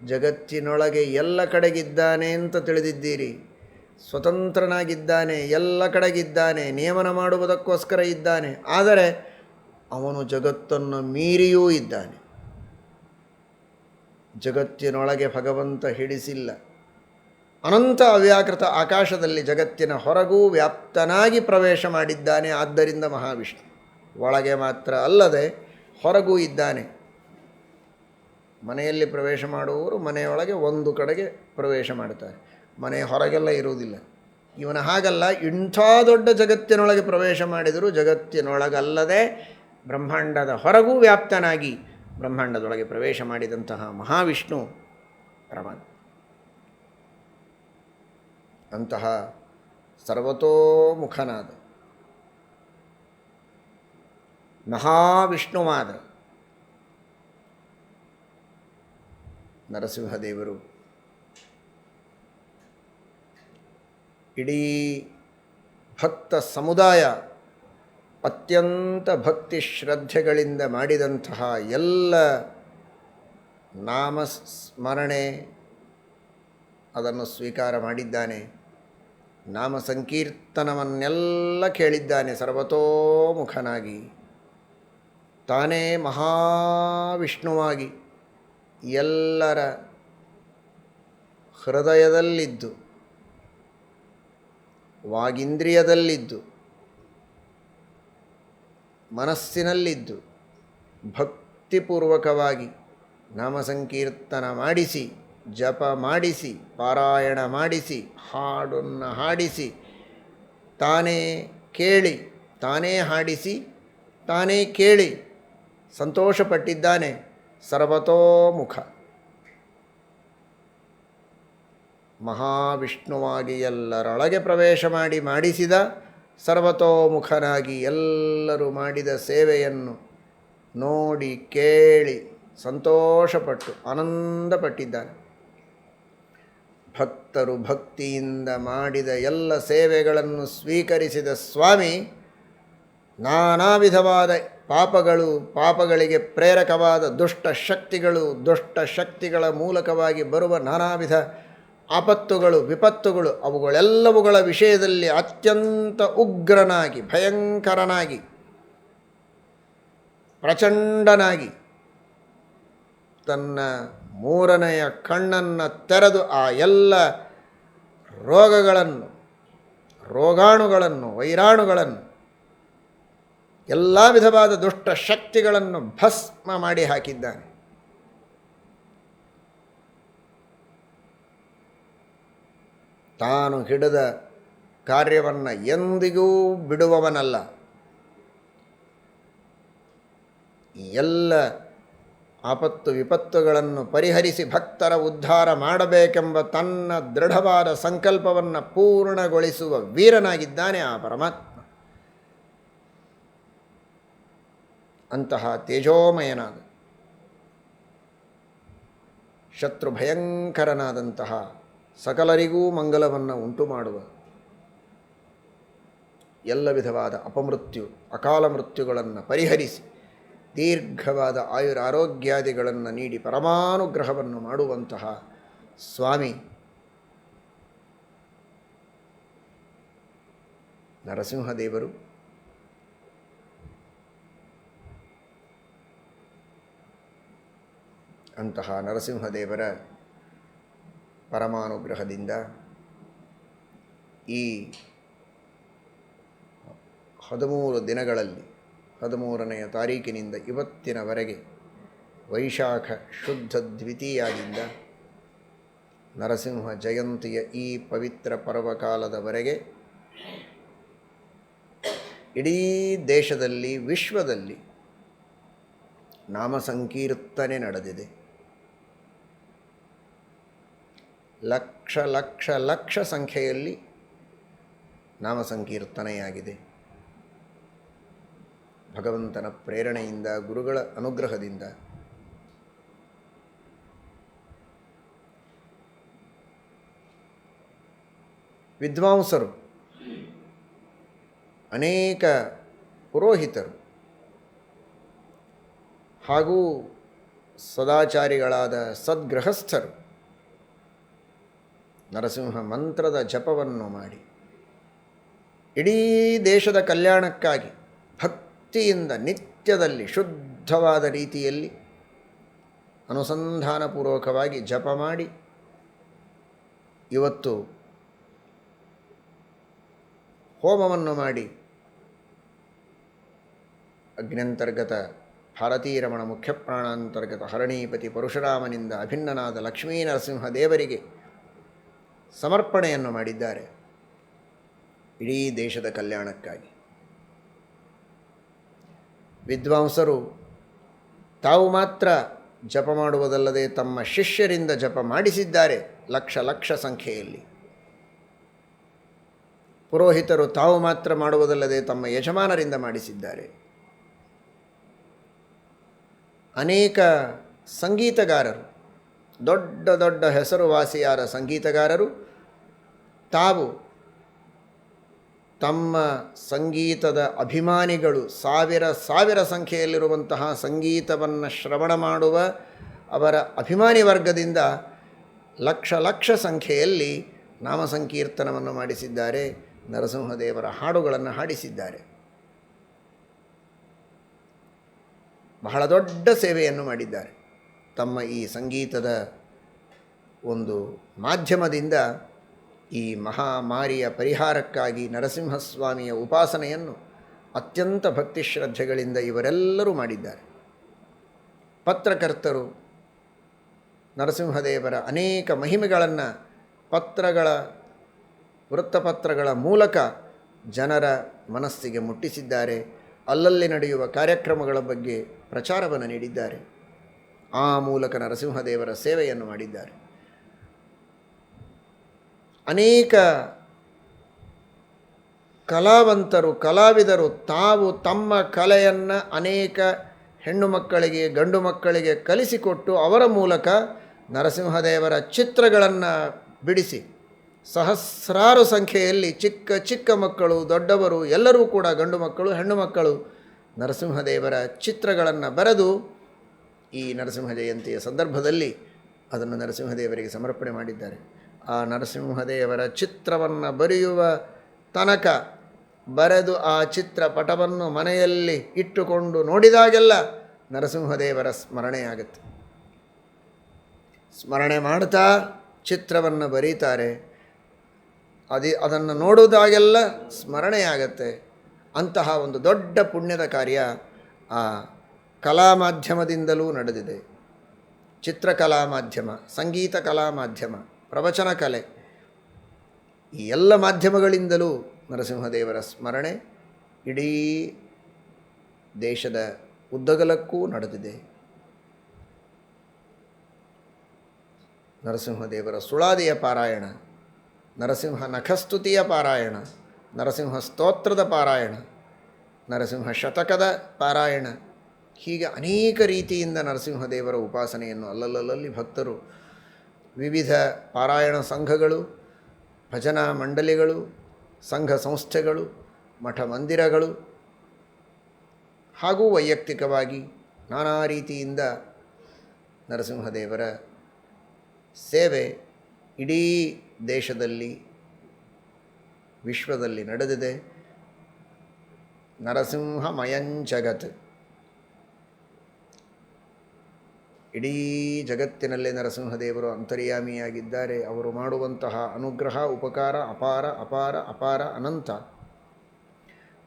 ಜಗತ್ತಿನೊಳಗೆ ಎಲ್ಲ ಕಡೆಗಿದ್ದಾನೆ ಅಂತ ತಿಳಿದಿದ್ದೀರಿ. ಸ್ವತಂತ್ರನಾಗಿದ್ದಾನೆ, ಎಲ್ಲ ಕಡೆಗಿದ್ದಾನೆ, ನಿಯಮನ ಮಾಡುವುದಕ್ಕೋಸ್ಕರ ಇದ್ದಾನೆ. ಆದರೆ ಅವನು ಜಗತ್ತನ್ನು ಮೀರಿಯೂ ಇದ್ದಾನೆ. ಜಗತ್ತಿನೊಳಗೆ ಭಗವಂತ ಹಿಡಿಸಿಲ್ಲ. ಅನಂತ ಅವ್ಯಾಕೃತ ಆಕಾಶದಲ್ಲಿ ಜಗತ್ತಿನ ಹೊರಗೂ ವ್ಯಾಪ್ತನಾಗಿ ಪ್ರವೇಶ ಮಾಡಿದ್ದಾನೆ. ಆದ್ದರಿಂದ ಮಹಾವಿಷ್ಣು ಒಳಗೆ ಮಾತ್ರ ಅಲ್ಲದೆ ಹೊರಗೂ ಇದ್ದಾನೆ. ಮನೆಯಲ್ಲಿ ಪ್ರವೇಶ ಮಾಡುವವರು ಮನೆಯೊಳಗೆ ಒಂದು ಕಡೆಗೆ ಪ್ರವೇಶ ಮಾಡ್ತಾರೆ, ಮನೆ ಹೊರಗೆಲ್ಲ ಇರುವುದಿಲ್ಲ. ಇವನ ಹಾಗಲ್ಲ, ಇಂಥ ದೊಡ್ಡ ಜಗತ್ತಿನೊಳಗೆ ಪ್ರವೇಶ ಮಾಡಿದರೂ ಜಗತ್ತಿನೊಳಗಲ್ಲದೆ ಬ್ರಹ್ಮಾಂಡದ ಹೊರಗೂ ವ್ಯಾಪ್ತನಾಗಿ ಬ್ರಹ್ಮಾಂಡದೊಳಗೆ ಪ್ರವೇಶ ಮಾಡಿದಂತಹ ಮಹಾವಿಷ್ಣು ಪರಮಾತ್ಮ. ಅಂತಹ ಸರ್ವತೋಮುಖನಾದ ಮಹಾವಿಷ್ಣುವಾದ ನರಸಿಂಹದೇವರು ಇಡೀ ಭಕ್ತ ಸಮುದಾಯ ಅತ್ಯಂತ ಭಕ್ತಿ ಶ್ರದ್ಧೆಗಳಿಂದ ಮಾಡಿದಂತಹ ಎಲ್ಲ ನಾಮಸ್ಮರಣೆ ಅದನ್ನು ಸ್ವೀಕಾರ ಮಾಡಿದ್ದಾನೆ. ನಾಮ ಸಂಕೀರ್ತನವನ್ನೆಲ್ಲ ಕೇಳಿದ್ದಾನೆ. ಸರ್ವತೋಮುಖನಾಗಿ ತಾನೇ ಮಹಾವಿಷ್ಣುವಾಗಿ ಎಲ್ಲರ ಹೃದಯದಲ್ಲಿದ್ದು, ವಾಗೀಂದ್ರಿಯದಲ್ಲಿದ್ದು, ಮನಸ್ಸಿನಲ್ಲಿದ್ದು ಭಕ್ತಿಪೂರ್ವಕವಾಗಿ ನಾಮ ಸಂಕೀರ್ತನ ಮಾಡಿಸಿ, ಜಪ ಮಾಡಿಸಿ, ಪಾರಾಯಣ ಮಾಡಿಸಿ, ಹಾಡನ್ನು ಹಾಡಿಸಿ, ತಾನೇ ಕೇಳಿ, ತಾನೇ ಹಾಡಿಸಿ, ತಾನೇ ಕೇಳಿ ಸಂತೋಷಪಟ್ಟಿದ್ದಾನೆ. ಸರ್ವತೋಮುಖ ಮಹಾವಿಷ್ಣುವಾಗಿ ಎಲ್ಲರೊಳಗೆ ಪ್ರವೇಶ ಮಾಡಿ ಮಾಡಿಸಿದ, ಸರ್ವತೋಮುಖನಾಗಿ ಎಲ್ಲರೂ ಮಾಡಿದ ಸೇವೆಯನ್ನು ನೋಡಿ ಕೇಳಿ ಸಂತೋಷಪಟ್ಟು ಆನಂದಪಟ್ಟಿದ್ದಾನೆ. ಭಕ್ತರು ಭಕ್ತಿಯಿಂದ ಮಾಡಿದ ಎಲ್ಲ ಸೇವೆಗಳನ್ನು ಸ್ವೀಕರಿಸಿದ ಸ್ವಾಮಿ ನಾನಾ ವಿಧವಾದ ಪಾಪಗಳಿಗೆ ಪ್ರೇರಕವಾದ ದುಷ್ಟ ಶಕ್ತಿಗಳ ಮೂಲಕವಾಗಿ ಬರುವ ನಾನಾ ವಿಧ ಆಪತ್ತುಗಳು, ವಿಪತ್ತುಗಳು, ಅವುಗಳೆಲ್ಲವುಗಳ ವಿಷಯದಲ್ಲಿ ಅತ್ಯಂತ ಉಗ್ರನಾಗಿ, ಭಯಂಕರನಾಗಿ, ಪ್ರಚಂಡನಾಗಿ ತನ್ನ ಮೂರನೆಯ ಕಣ್ಣನ್ನು ತೆರೆದು ಆ ಎಲ್ಲ ರೋಗಗಳನ್ನು, ರೋಗಾಣುಗಳನ್ನು, ವೈರಾಣುಗಳನ್ನು, ಎಲ್ಲ ವಿಧವಾದ ದುಷ್ಟ ಶಕ್ತಿಗಳನ್ನು ಭಸ್ಮ ಮಾಡಿ ಹಾಕಿದ್ದಾನೆ. ತಾನು ಹಿಡಿದ ಕಾರ್ಯವನ್ನು ಎಂದಿಗೂ ಬಿಡುವವನಲ್ಲ. ಎಲ್ಲ ಆಪತ್ತು ವಿಪತ್ತುಗಳನ್ನು ಪರಿಹರಿಸಿ ಭಕ್ತರ ಉದ್ಧಾರ ಮಾಡಬೇಕೆಂಬ ತನ್ನ ದೃಢವಾದ ಸಂಕಲ್ಪವನ್ನು ಪೂರ್ಣಗೊಳಿಸುವ ವೀರನಾಗಿದ್ದಾನೆ ಆ ಪರಮಾತ್ಮ. ಅಂತಹ ತೇಜೋಮಯನಾದ, ಶತ್ರು ಭಯಂಕರನಾದಂತಹ, ಸಕಲರಿಗೂ ಮಂಗಲವನ್ನು ಉಂಟು ಮಾಡುವ, ಎಲ್ಲ ವಿಧವಾದ ಅಪಮೃತ್ಯು, ಅಕಾಲ ಮೃತ್ಯುಗಳನ್ನು ಪರಿಹರಿಸಿ ದೀರ್ಘವಾದ ಆಯುರಾರೋಗ್ಯಾದಿಗಳನ್ನು ನೀಡಿ ಪರಮಾನುಗ್ರಹವನ್ನು ಮಾಡುವಂತಹ ಸ್ವಾಮಿ ನರಸಿಂಹದೇವರು. ಅಂತಹ ನರಸಿಂಹದೇವರ ಪರಮಾನುಗ್ರಹದಿಂದ ಈ 13 ದಿನಗಳಲ್ಲಿ 13ನೆಯ ತಾರೀಕಿನಿಂದ ಇವತ್ತಿನವರೆಗೆ ವೈಶಾಖ ಶುದ್ಧ ದ್ವಿತೀಯದಿಂದ ನರಸಿಂಹ ಜಯಂತಿಯ ಈ ಪವಿತ್ರ ಪರ್ವಕಾಲದವರೆಗೆ ಇಡೀ ದೇಶದಲ್ಲಿ, ವಿಶ್ವದಲ್ಲಿ ನಾಮ ಸಂಕೀರ್ತನೆ ನಡೆದಿದೆ. ಲಕ್ಷ ಲಕ್ಷ ಲಕ್ಷ ಸಂಖ್ಯೆಯಲ್ಲಿ ನಾಮ ಸಂಕೀರ್ತನೆಯಾಗಿದೆ. ಭಗವಂತನ ಪ್ರೇರಣೆಯಿಂದ, ಗುರುಗಳ ಅನುಗ್ರಹದಿಂದ ವಿದ್ವಾಂಸರು, ಅನೇಕ ಪುರೋಹಿತರು ಹಾಗೂ ಸದಾಚಾರಿಗಳಾದ ಸದ್ಗೃಹಸ್ಥರು ನರಸಿಂಹ ಮಂತ್ರದ ಜಪವನ್ನು ಮಾಡಿ ಇಡೀ ದೇಶದ ಕಲ್ಯಾಣಕ್ಕಾಗಿ ಭಕ್ತಿಯಿಂದ ನಿತ್ಯದಲ್ಲಿ ಶುದ್ಧವಾದ ರೀತಿಯಲ್ಲಿ ಅನುಸಂಧಾನಪೂರ್ವಕವಾಗಿ ಜಪ ಮಾಡಿ ಇವತ್ತು ಹೋಮವನ್ನು ಮಾಡಿ ಅಗ್ನ್ಯಂತರ್ಗತ ಭಾರತೀರಮಣ ಮುಖ್ಯಪ್ರಾಣಾಂತರ್ಗತ ಹರಣೀಪತಿ ಪರಶುರಾಮನಿಂದ ಅಭಿನ್ನನಾದ ಲಕ್ಷ್ಮೀ ನರಸಿಂಹ ದೇವರಿಗೆ ಸಮರ್ಪಣೆಯನ್ನು ಮಾಡಿದ್ದಾರೆ ಇಡೀ ದೇಶದ ಕಲ್ಯಾಣಕ್ಕಾಗಿ. ವಿದ್ವಾಂಸರು ತಾವು ಮಾತ್ರ ಜಪ ಮಾಡುವುದಲ್ಲದೆ ತಮ್ಮ ಶಿಷ್ಯರಿಂದ ಜಪ ಮಾಡಿಸಿದ್ದಾರೆ ಲಕ್ಷ ಲಕ್ಷ ಸಂಖ್ಯೆಯಲ್ಲಿ. ಪುರೋಹಿತರು ತಾವು ಮಾತ್ರ ಮಾಡುವುದಲ್ಲದೆ ತಮ್ಮ ಯಜಮಾನರಿಂದ ಮಾಡಿಸಿದ್ದಾರೆ. ಅನೇಕ ಸಂಗೀತಗಾರರು, ದೊಡ್ಡ ದೊಡ್ಡ ಹೆಸರುವಾಸಿಯಾದ ಸಂಗೀತಗಾರರು ತಾವು ತಮ್ಮ ಸಂಗೀತದ ಅಭಿಮಾನಿಗಳು ಸಾವಿರ ಸಾವಿರ ಸಂಖ್ಯೆಯಲ್ಲಿರುವಂತಹ ಸಂಗೀತವನ್ನು ಶ್ರವಣ ಮಾಡುವ ಅವರ ಅಭಿಮಾನಿ ವರ್ಗದಿಂದ ಲಕ್ಷ ಲಕ್ಷ ಸಂಖ್ಯೆಯಲ್ಲಿ ನಾಮ ಸಂಕೀರ್ತನವನ್ನು ಮಾಡಿಸಿದ್ದಾರೆ. ನರಸಿಂಹದೇವರ ಹಾಡುಗಳನ್ನು ಹಾಡಿಸಿದ್ದಾರೆ. ಬಹಳ ದೊಡ್ಡ ಸೇವೆಯನ್ನು ಮಾಡಿದ್ದಾರೆ. ತಮ್ಮ ಈ ಸಂಗೀತದ ಒಂದು ಮಾಧ್ಯಮದಿಂದ ಈ ಮಹಾಮಾರಿಯ ಪರಿಹಾರಕ್ಕಾಗಿ ನರಸಿಂಹಸ್ವಾಮಿಯ ಉಪಾಸನೆಯನ್ನು ಅತ್ಯಂತ ಭಕ್ತಿ ಶ್ರದ್ಧೆಗಳಿಂದ ಇವರೆಲ್ಲರೂ ಮಾಡಿದ್ದಾರೆ. ಪತ್ರಕರ್ತರು ನರಸಿಂಹದೇವರ ಅನೇಕ ಮಹಿಮೆಗಳನ್ನು ವೃತ್ತಪತ್ರಗಳ ಮೂಲಕ ಜನರ ಮನಸ್ಸಿಗೆ ಮುಟ್ಟಿಸಿದ್ದಾರೆ. ಅಲ್ಲಲ್ಲಿ ನಡೆಯುವ ಕಾರ್ಯಕ್ರಮಗಳ ಬಗ್ಗೆ ಪ್ರಚಾರವನ್ನು ನೀಡಿದ್ದಾರೆ. ಆ ಮೂಲಕ ನರಸಿಂಹದೇವರ ಸೇವೆಯನ್ನು ಮಾಡಿದ್ದಾರೆ. ಅನೇಕ ಕಲಾವಿದರು ತಾವು ತಮ್ಮ ಕಲೆಯನ್ನು ಅನೇಕ ಹೆಣ್ಣು ಮಕ್ಕಳಿಗೆ ಗಂಡು ಮಕ್ಕಳಿಗೆ ಕಲಿಸಿಕೊಟ್ಟು ಅವರ ಮೂಲಕ ನರಸಿಂಹದೇವರ ಚಿತ್ರಗಳನ್ನು ಬಿಡಿಸಿ ಸಹಸ್ರಾರು ಸಂಖ್ಯೆಯಲ್ಲಿ ಚಿಕ್ಕ ಚಿಕ್ಕ ಮಕ್ಕಳು ದೊಡ್ಡವರು ಎಲ್ಲರೂ ಕೂಡ ಗಂಡು ಮಕ್ಕಳು ಹೆಣ್ಣು ಮಕ್ಕಳು ನರಸಿಂಹದೇವರ ಚಿತ್ರಗಳನ್ನು ಬರೆದು ಈ ನರಸಿಂಹ ಜಯಂತಿಯ ಸಂದರ್ಭದಲ್ಲಿ ಅದನ್ನು ನರಸಿಂಹದೇವರಿಗೆ ಸಮರ್ಪಣೆ ಮಾಡಿದ್ದಾರೆ. ಆ ನರಸಿಂಹದೇವರ ಚಿತ್ರವನ್ನು ಬರೆಯುವ ತನಕ ಬರೆದು ಆ ಚಿತ್ರಪಟವನ್ನು ಮನೆಯಲ್ಲಿ ಇಟ್ಟುಕೊಂಡು ನೋಡಿದಾಗೆಲ್ಲ ನರಸಿಂಹದೇವರ ಸ್ಮರಣೆಯಾಗುತ್ತೆ. ಸ್ಮರಣೆ ಮಾಡ್ತಾ ಚಿತ್ರವನ್ನು ಬರೀತಾರೆ. ಅದನ್ನು ನೋಡುವುದಾಗೆಲ್ಲ ಸ್ಮರಣೆಯಾಗತ್ತೆ. ಅಂತಹ ಒಂದು ದೊಡ್ಡ ಪುಣ್ಯದ ಕಾರ್ಯ ಆ ಕಲಾ ಮಾಧ್ಯಮದಿಂದಲೂ ನಡೆದಿದೆ. ಚಿತ್ರಕಲಾ ಮಾಧ್ಯಮ, ಸಂಗೀತ ಕಲಾ ಮಾಧ್ಯಮ, ಪ್ರವಚನ ಕಲೆ, ಈ ಎಲ್ಲ ಮಾಧ್ಯಮಗಳಿಂದಲೂ ನರಸಿಂಹದೇವರ ಸ್ಮರಣೆ ಇಡೀ ದೇಶದ ಉದ್ದಗಲಕ್ಕೂ ನಡೆದಿದೆ. ನರಸಿಂಹದೇವರ ಸುಳಾದಿಯ ಪಾರಾಯಣ, ನರಸಿಂಹ ನಖಸ್ತುತಿಯ ಪಾರಾಯಣ, ನರಸಿಂಹ ಸ್ತೋತ್ರದ ಪಾರಾಯಣ, ನರಸಿಂಹ ಶತಕದ ಪಾರಾಯಣ, ಹೀಗೆ ಅನೇಕ ರೀತಿಯಿಂದ ನರಸಿಂಹದೇವರ ಉಪಾಸನೆಯನ್ನು ಅಲ್ಲಲ್ಲಲ್ಲಿ ಭಕ್ತರು ವಿವಿಧ ಪಾರಾಯಣ ಸಂಘಗಳು, ಭಜನಾ ಮಂಡಳಿಗಳು, ಸಂಘ ಸಂಸ್ಥೆಗಳು, ಮಠ ಮಂದಿರಗಳು ಹಾಗೂ ವೈಯಕ್ತಿಕವಾಗಿ ನಾನಾ ರೀತಿಯಿಂದ ನರಸಿಂಹದೇವರ ಸೇವೆ ಇಡೀ ದೇಶದಲ್ಲಿ ವಿಶ್ವದಲ್ಲಿ ನಡೆದಿದೆ. ನರಸಿಂಹಮಯಂಜಗತ್, ಇಡೀ ಜಗತ್ತಿನಲ್ಲಿ ನರಸಿಂಹದೇವರು ಅಂತರ್ಯಾಮಿಯಾಗಿದ್ದಾರೆ. ಅವರು ಮಾಡುವಂತಹ ಅನುಗ್ರಹ ಉಪಕಾರ ಅಪಾರ ಅಪಾರ ಅಪಾರ ಅನಂತ.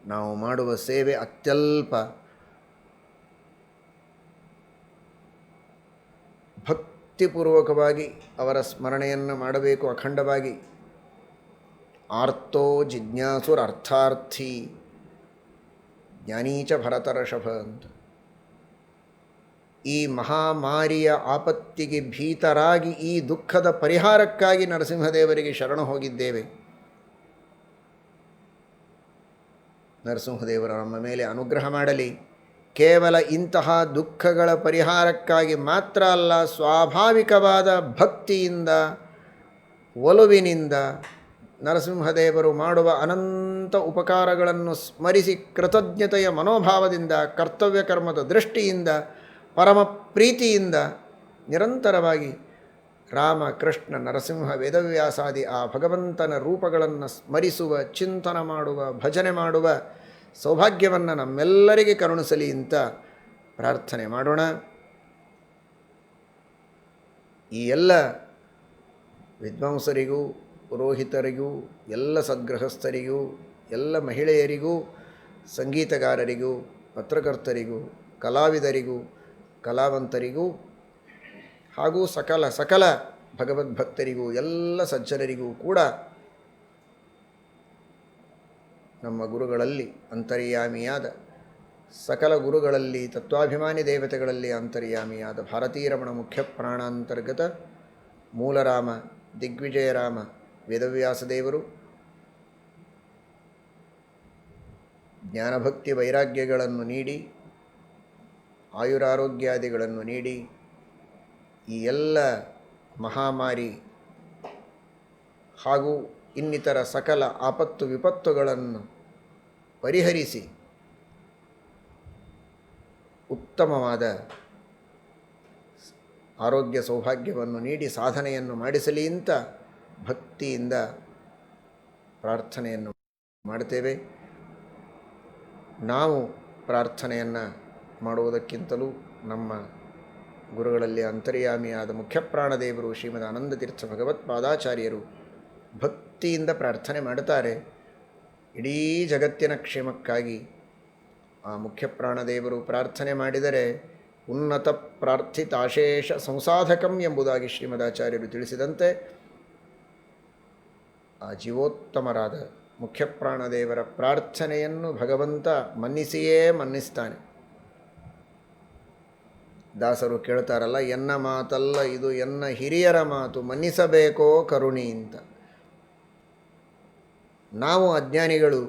ನಾವು ಮಾಡುವ ಸೇವೆ ಅತ್ಯಲ್ಪ. ಭಕ್ತಿಪೂರ್ವಕವಾಗಿ ಅವರ ಸ್ಮರಣೆಯನ್ನು ಮಾಡಬೇಕು ಅಖಂಡವಾಗಿ. ಆರ್ತೋ ಜಿಜ್ಞಾಸುರರ್ಥಾರ್ಥಿ ಜ್ಞಾನೀಚ ಭರತರ್ಷಭ ಅಂತ. ಈ ಮಹಾಮಾರಿಯ ಆಪತ್ತಿಗೆ ಭೀತರಾಗಿ ಈ ದುಃಖದ ಪರಿಹಾರಕ್ಕಾಗಿ ನರಸಿಂಹದೇವರಿಗೆ ಶರಣ ಹೋಗಿದ್ದೇವೆ. ನರಸಿಂಹದೇವರು ನಮ್ಮ ಮೇಲೆ ಅನುಗ್ರಹ ಮಾಡಲಿ. ಕೇವಲ ಇಂತಹ ದುಃಖಗಳ ಪರಿಹಾರಕ್ಕಾಗಿ ಮಾತ್ರ ಅಲ್ಲ, ಸ್ವಾಭಾವಿಕವಾದ ಭಕ್ತಿಯಿಂದ ಒಲುವಿನಿಂದ ನರಸಿಂಹದೇವರು ಮಾಡುವ ಅನಂತ ಉಪಕಾರಗಳನ್ನು ಸ್ಮರಿಸಿ ಕೃತಜ್ಞತೆಯ ಮನೋಭಾವದಿಂದ ಕರ್ತವ್ಯ ಕರ್ಮದ ದೃಷ್ಟಿಯಿಂದ ಪರಮ ಪ್ರೀತಿಯಿಂದ ನಿರಂತರವಾಗಿ ರಾಮ, ಕೃಷ್ಣ, ನರಸಿಂಹ, ವೇದವ್ಯಾಸಾದಿ ಆ ಭಗವಂತನ ರೂಪಗಳನ್ನು ಸ್ಮರಿಸುವ, ಚಿಂತನ ಮಾಡುವ, ಭಜನೆ ಮಾಡುವ ಸೌಭಾಗ್ಯವನ್ನು ನಮ್ಮೆಲ್ಲರಿಗೆ ಕರುಣಿಸಲಿ ಅಂತ ಪ್ರಾರ್ಥನೆ ಮಾಡೋಣ. ಈ ಎಲ್ಲ ವಿದ್ವಾಂಸರಿಗೂ, ಪುರೋಹಿತರಿಗೂ, ಎಲ್ಲ ಸದ್ಗೃಹಸ್ಥರಿಗೂ, ಎಲ್ಲ ಮಹಿಳೆಯರಿಗೂ, ಸಂಗೀತಗಾರರಿಗೂ, ಪತ್ರಕರ್ತರಿಗೂ, ಕಲಾವಿದರಿಗೂ, ಕಲಾವಂತರಿಗೂ ಹಾಗೂ ಸಕಲ ಭಗವದ್ಭಕ್ತರಿಗೂ, ಎಲ್ಲ ಸಜ್ಜನರಿಗೂ ಕೂಡ ನಮ್ಮ ಗುರುಗಳಲ್ಲಿ ಅಂತರ್ಯಾಮಿಯಾದ, ಸಕಲ ಗುರುಗಳಲ್ಲಿ ತತ್ವಾಭಿಮಾನಿ ದೇವತೆಗಳಲ್ಲಿ ಅಂತರ್ಯಾಮಿಯಾದ ಭಾರತೀರಮಣ ಮುಖ್ಯ ಪ್ರಾಣಾಂತರ್ಗತ ಮೂಲರಾಮ ದಿಗ್ವಿಜಯರಾಮ ವೇದವ್ಯಾಸದೇವರು ಜ್ಞಾನಭಕ್ತಿ ವೈರಾಗ್ಯಗಳನ್ನು ನೀಡಿ, ಆಯುರಾರೋಗ್ಯಾದಿಗಳನ್ನು ನೀಡಿ, ಈ ಎಲ್ಲ ಮಹಾಮಾರಿ ಹಾಗೂ ಇನ್ನಿತರ ಸಕಲ ಆಪತ್ತು ವಿಪತ್ತುಗಳನ್ನು ಪರಿಹರಿಸಿ ಉತ್ತಮವಾದ ಆರೋಗ್ಯ ಸೌಭಾಗ್ಯವನ್ನು ನೀಡಿ ಸಾಧನೆಯನ್ನು ಮಾಡಿಸಲಿ ಅಂತ ಭಕ್ತಿಯಿಂದ ಪ್ರಾರ್ಥನೆಯನ್ನು ಮಾಡುತ್ತೇವೆ. ನಾವು ಪ್ರಾರ್ಥನೆಯನ್ನು ಮಾಡುವುದಕ್ಕಿಂತಲೂ ನಮ್ಮ ಗುರುಗಳಲ್ಲಿ ಅಂತರ್ಯಾಮಿಯಾದ ಮುಖ್ಯಪ್ರಾಣದೇವರು ಶ್ರೀಮದ್ ಆನಂದತೀರ್ಥ ಭಗವತ್ಪಾದಾಚಾರ್ಯರು ಭಕ್ತಿಯಿಂದ ಪ್ರಾರ್ಥನೆ ಮಾಡುತ್ತಾರೆ. ಇಡೀ ಜಗತ್ತಿನ ಕ್ಷೇಮಕ್ಕಾಗಿ ಆ ಮುಖ್ಯಪ್ರಾಣದೇವರು ಪ್ರಾರ್ಥನೆ ಮಾಡಿದರೆ ಉನ್ನತ ಪ್ರಾರ್ಥಿತಾಶೇಷ ಸಂಸಾಧಕಂ ಎಂಬುದಾಗಿ ಶ್ರೀಮದಾಚಾರ್ಯರು ತಿಳಿಸಿದಂತೆ ಆ ಜೀವೋತ್ತಮರಾದ ಮುಖ್ಯಪ್ರಾಣದೇವರ ಪ್ರಾರ್ಥನೆಯನ್ನು ಭಗವಂತ ಮನ್ನಿಸಿಯೇ ಮನ್ನಿಸ್ತಾನೆ. ದಾಸರು ಕೇಳ್ತಾರಲ್ಲ, ಎನ್ನ ಮಾತಲ್ಲ ಇದು ಎನ್ನ ಹಿರಿಯರ ಮಾತು, ಮನ್ನಿಸಬೇಕೋ ಕರುಣಿ ಅಂತ. ನಾವು ಅಜ್ಞಾನಿಗಳು,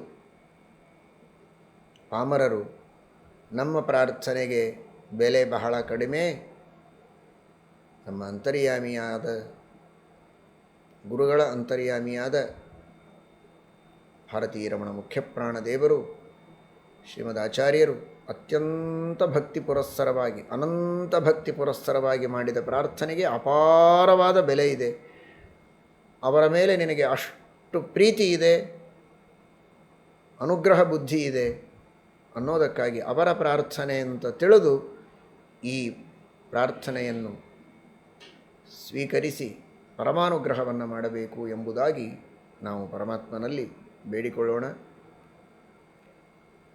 ಪಾಮರರು, ನಮ್ಮ ಪ್ರಾರ್ಥನೆಗೆ ಬೆಲೆ ಬಹಳ ಕಡಿಮೆ. ನಮ್ಮ ಅಂತರ್ಯಾಮಿಯಾದ ಗುರುಗಳ ಅಂತರ್ಯಾಮಿಯಾದ ಭಾರತೀರಮಣ ಮುಖ್ಯಪ್ರಾಣದೇವರು ಶ್ರೀಮದ್ ಆಚಾರ್ಯರು ಅತ್ಯಂತ ಭಕ್ತಿ ಪುರಸ್ಸರವಾಗಿ, ಅನಂತ ಭಕ್ತಿ ಪುರಸ್ಸರವಾಗಿ ಮಾಡಿದ ಪ್ರಾರ್ಥನೆಗೆ ಅಪಾರವಾದ ಬೆಲೆ ಇದೆ. ಅವರ ಮೇಲೆ ನಿನಗೆ ಅಷ್ಟು ಪ್ರೀತಿ ಇದೆ, ಅನುಗ್ರಹ ಬುದ್ಧಿ ಇದೆ ಅನ್ನೋದಕ್ಕಾಗಿ ಅವರ ಪ್ರಾರ್ಥನೆ ಅಂತ ತಿಳಿದು ಈ ಪ್ರಾರ್ಥನೆಯನ್ನು ಸ್ವೀಕರಿಸಿ ಪರಮಾನುಗ್ರಹವನ್ನು ಮಾಡಬೇಕು ಎಂಬುದಾಗಿ ನಾವು ಪರಮಾತ್ಮನಲ್ಲಿ ಬೇಡಿಕೊಳ್ಳೋಣ.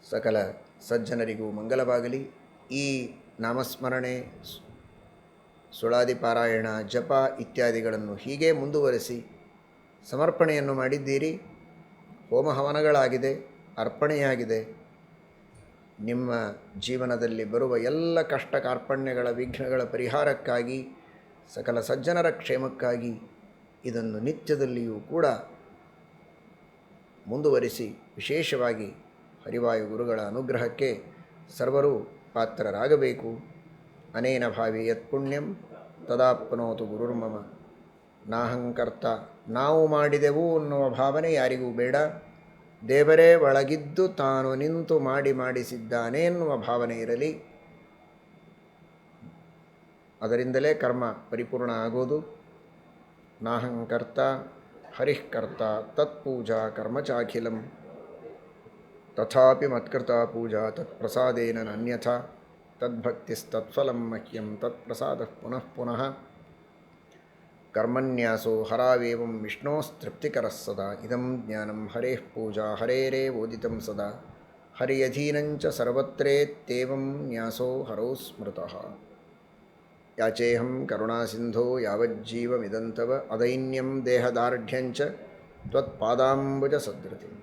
ಸಕಲ ಸಜ್ಜನರಿಗೂ ಮಂಗಲವಾಗಲಿ. ಈ ನಾಮಸ್ಮರಣೆ, ಸುಳಾದಿ ಪಾರಾಯಣ, ಜಪ ಇತ್ಯಾದಿಗಳನ್ನು ಹೀಗೆ ಮುಂದುವರಿಸಿ ಸಮರ್ಪಣೆಯನ್ನು ಮಾಡಿದ್ದೀರಿ. ಹೋಮ ಹವನಗಳಾಗಿದೆ, ಅರ್ಪಣೆಯಾಗಿದೆ. ನಿಮ್ಮ ಜೀವನದಲ್ಲಿ ಬರುವ ಎಲ್ಲ ಕಷ್ಟ ಕಾರ್ಪಣ್ಯಗಳ ವಿಘ್ನಗಳ ಪರಿಹಾರಕ್ಕಾಗಿ, ಸಕಲ ಸಜ್ಜನರ ಕ್ಷೇಮಕ್ಕಾಗಿ ಇದನ್ನು ನಿತ್ಯದಲ್ಲಿಯೂ ಕೂಡ ಮುಂದುವರಿಸಿ ವಿಶೇಷವಾಗಿ ಹರಿವಾಯು ಗುರುಗಳ ಅನುಗ್ರಹಕ್ಕೆ ಸರ್ವರೂ ಪಾತ್ರರಾಗಬೇಕು. ಅನೇನ ಭಾವಿ ಯತ್ ಪುಣ್ಯಂ ತದಾಪ್ನೋತು ಗುರುರ್ಮಮ. ನಾಹಂಕರ್ತ, ನಾವು ಮಾಡಿದೆವು ಅನ್ನುವ ಭಾವನೆ ಯಾರಿಗೂ ಬೇಡ. ದೇವರೇ ಒಳಗಿದ್ದು ತಾನು ನಿಂತು ಮಾಡಿಸಿದ್ದಾನೆ ಎನ್ನುವ ಭಾವನೆ ಇರಲಿ. ಅದರಿಂದಲೇ ಕರ್ಮ ಪರಿಪೂರ್ಣ ಆಗೋದು. ನಾಹಂಕರ್ತ ಹರಿಃಕರ್ತ ತತ್ಪೂಜಾ ಕರ್ಮ ಚಾಖಿಲಂ ತಥಾಪಿ ಮತ್ಕೃತ ಪೂಜಾ ತತ್ಪ್ರಸಾದೇನ ಅನ್ಯಥಾ ತದ್ಭಕ್ತಿಸ್ತತ್ಫಲಂ ಮಹ್ಯಂ ತತ್ಪ್ರಸಾದ ಪುನಃ ಪುನಃ ಕರ್ಮನ್ಯಾಸೋ ಹರಾವೇವಂ ವಿಷ್ಣೋಸ್ತೃಪ್ತಿಕರಃ ಸದಾ. ಇದಂ ಜ್ಞಾನಂ ಹರೇಃ ಪೂಜಾ ಹರೇರೇವೋದಿತಂ ಸದಾ. ಹರಿಯಧೀನಂಚ ಸರ್ವತ್ರೇತ್ಯೇವಂ ನ್ಯಾಸೋ ಹರೌ ಸ್ಮೃತಃ. ಯಾಚೇಹಂ ಕರುಣಾಸಿಂಧೋ ಯಾವಜ್ಜೀವಮಿದಂತವ ಅದೈನ್ಯಂ ದೇಹದಾರ್ಢ್ಯಂಚ ತ್ವತ್ಪಾದಾಂಬುಜ ಸದೃತಿಂ.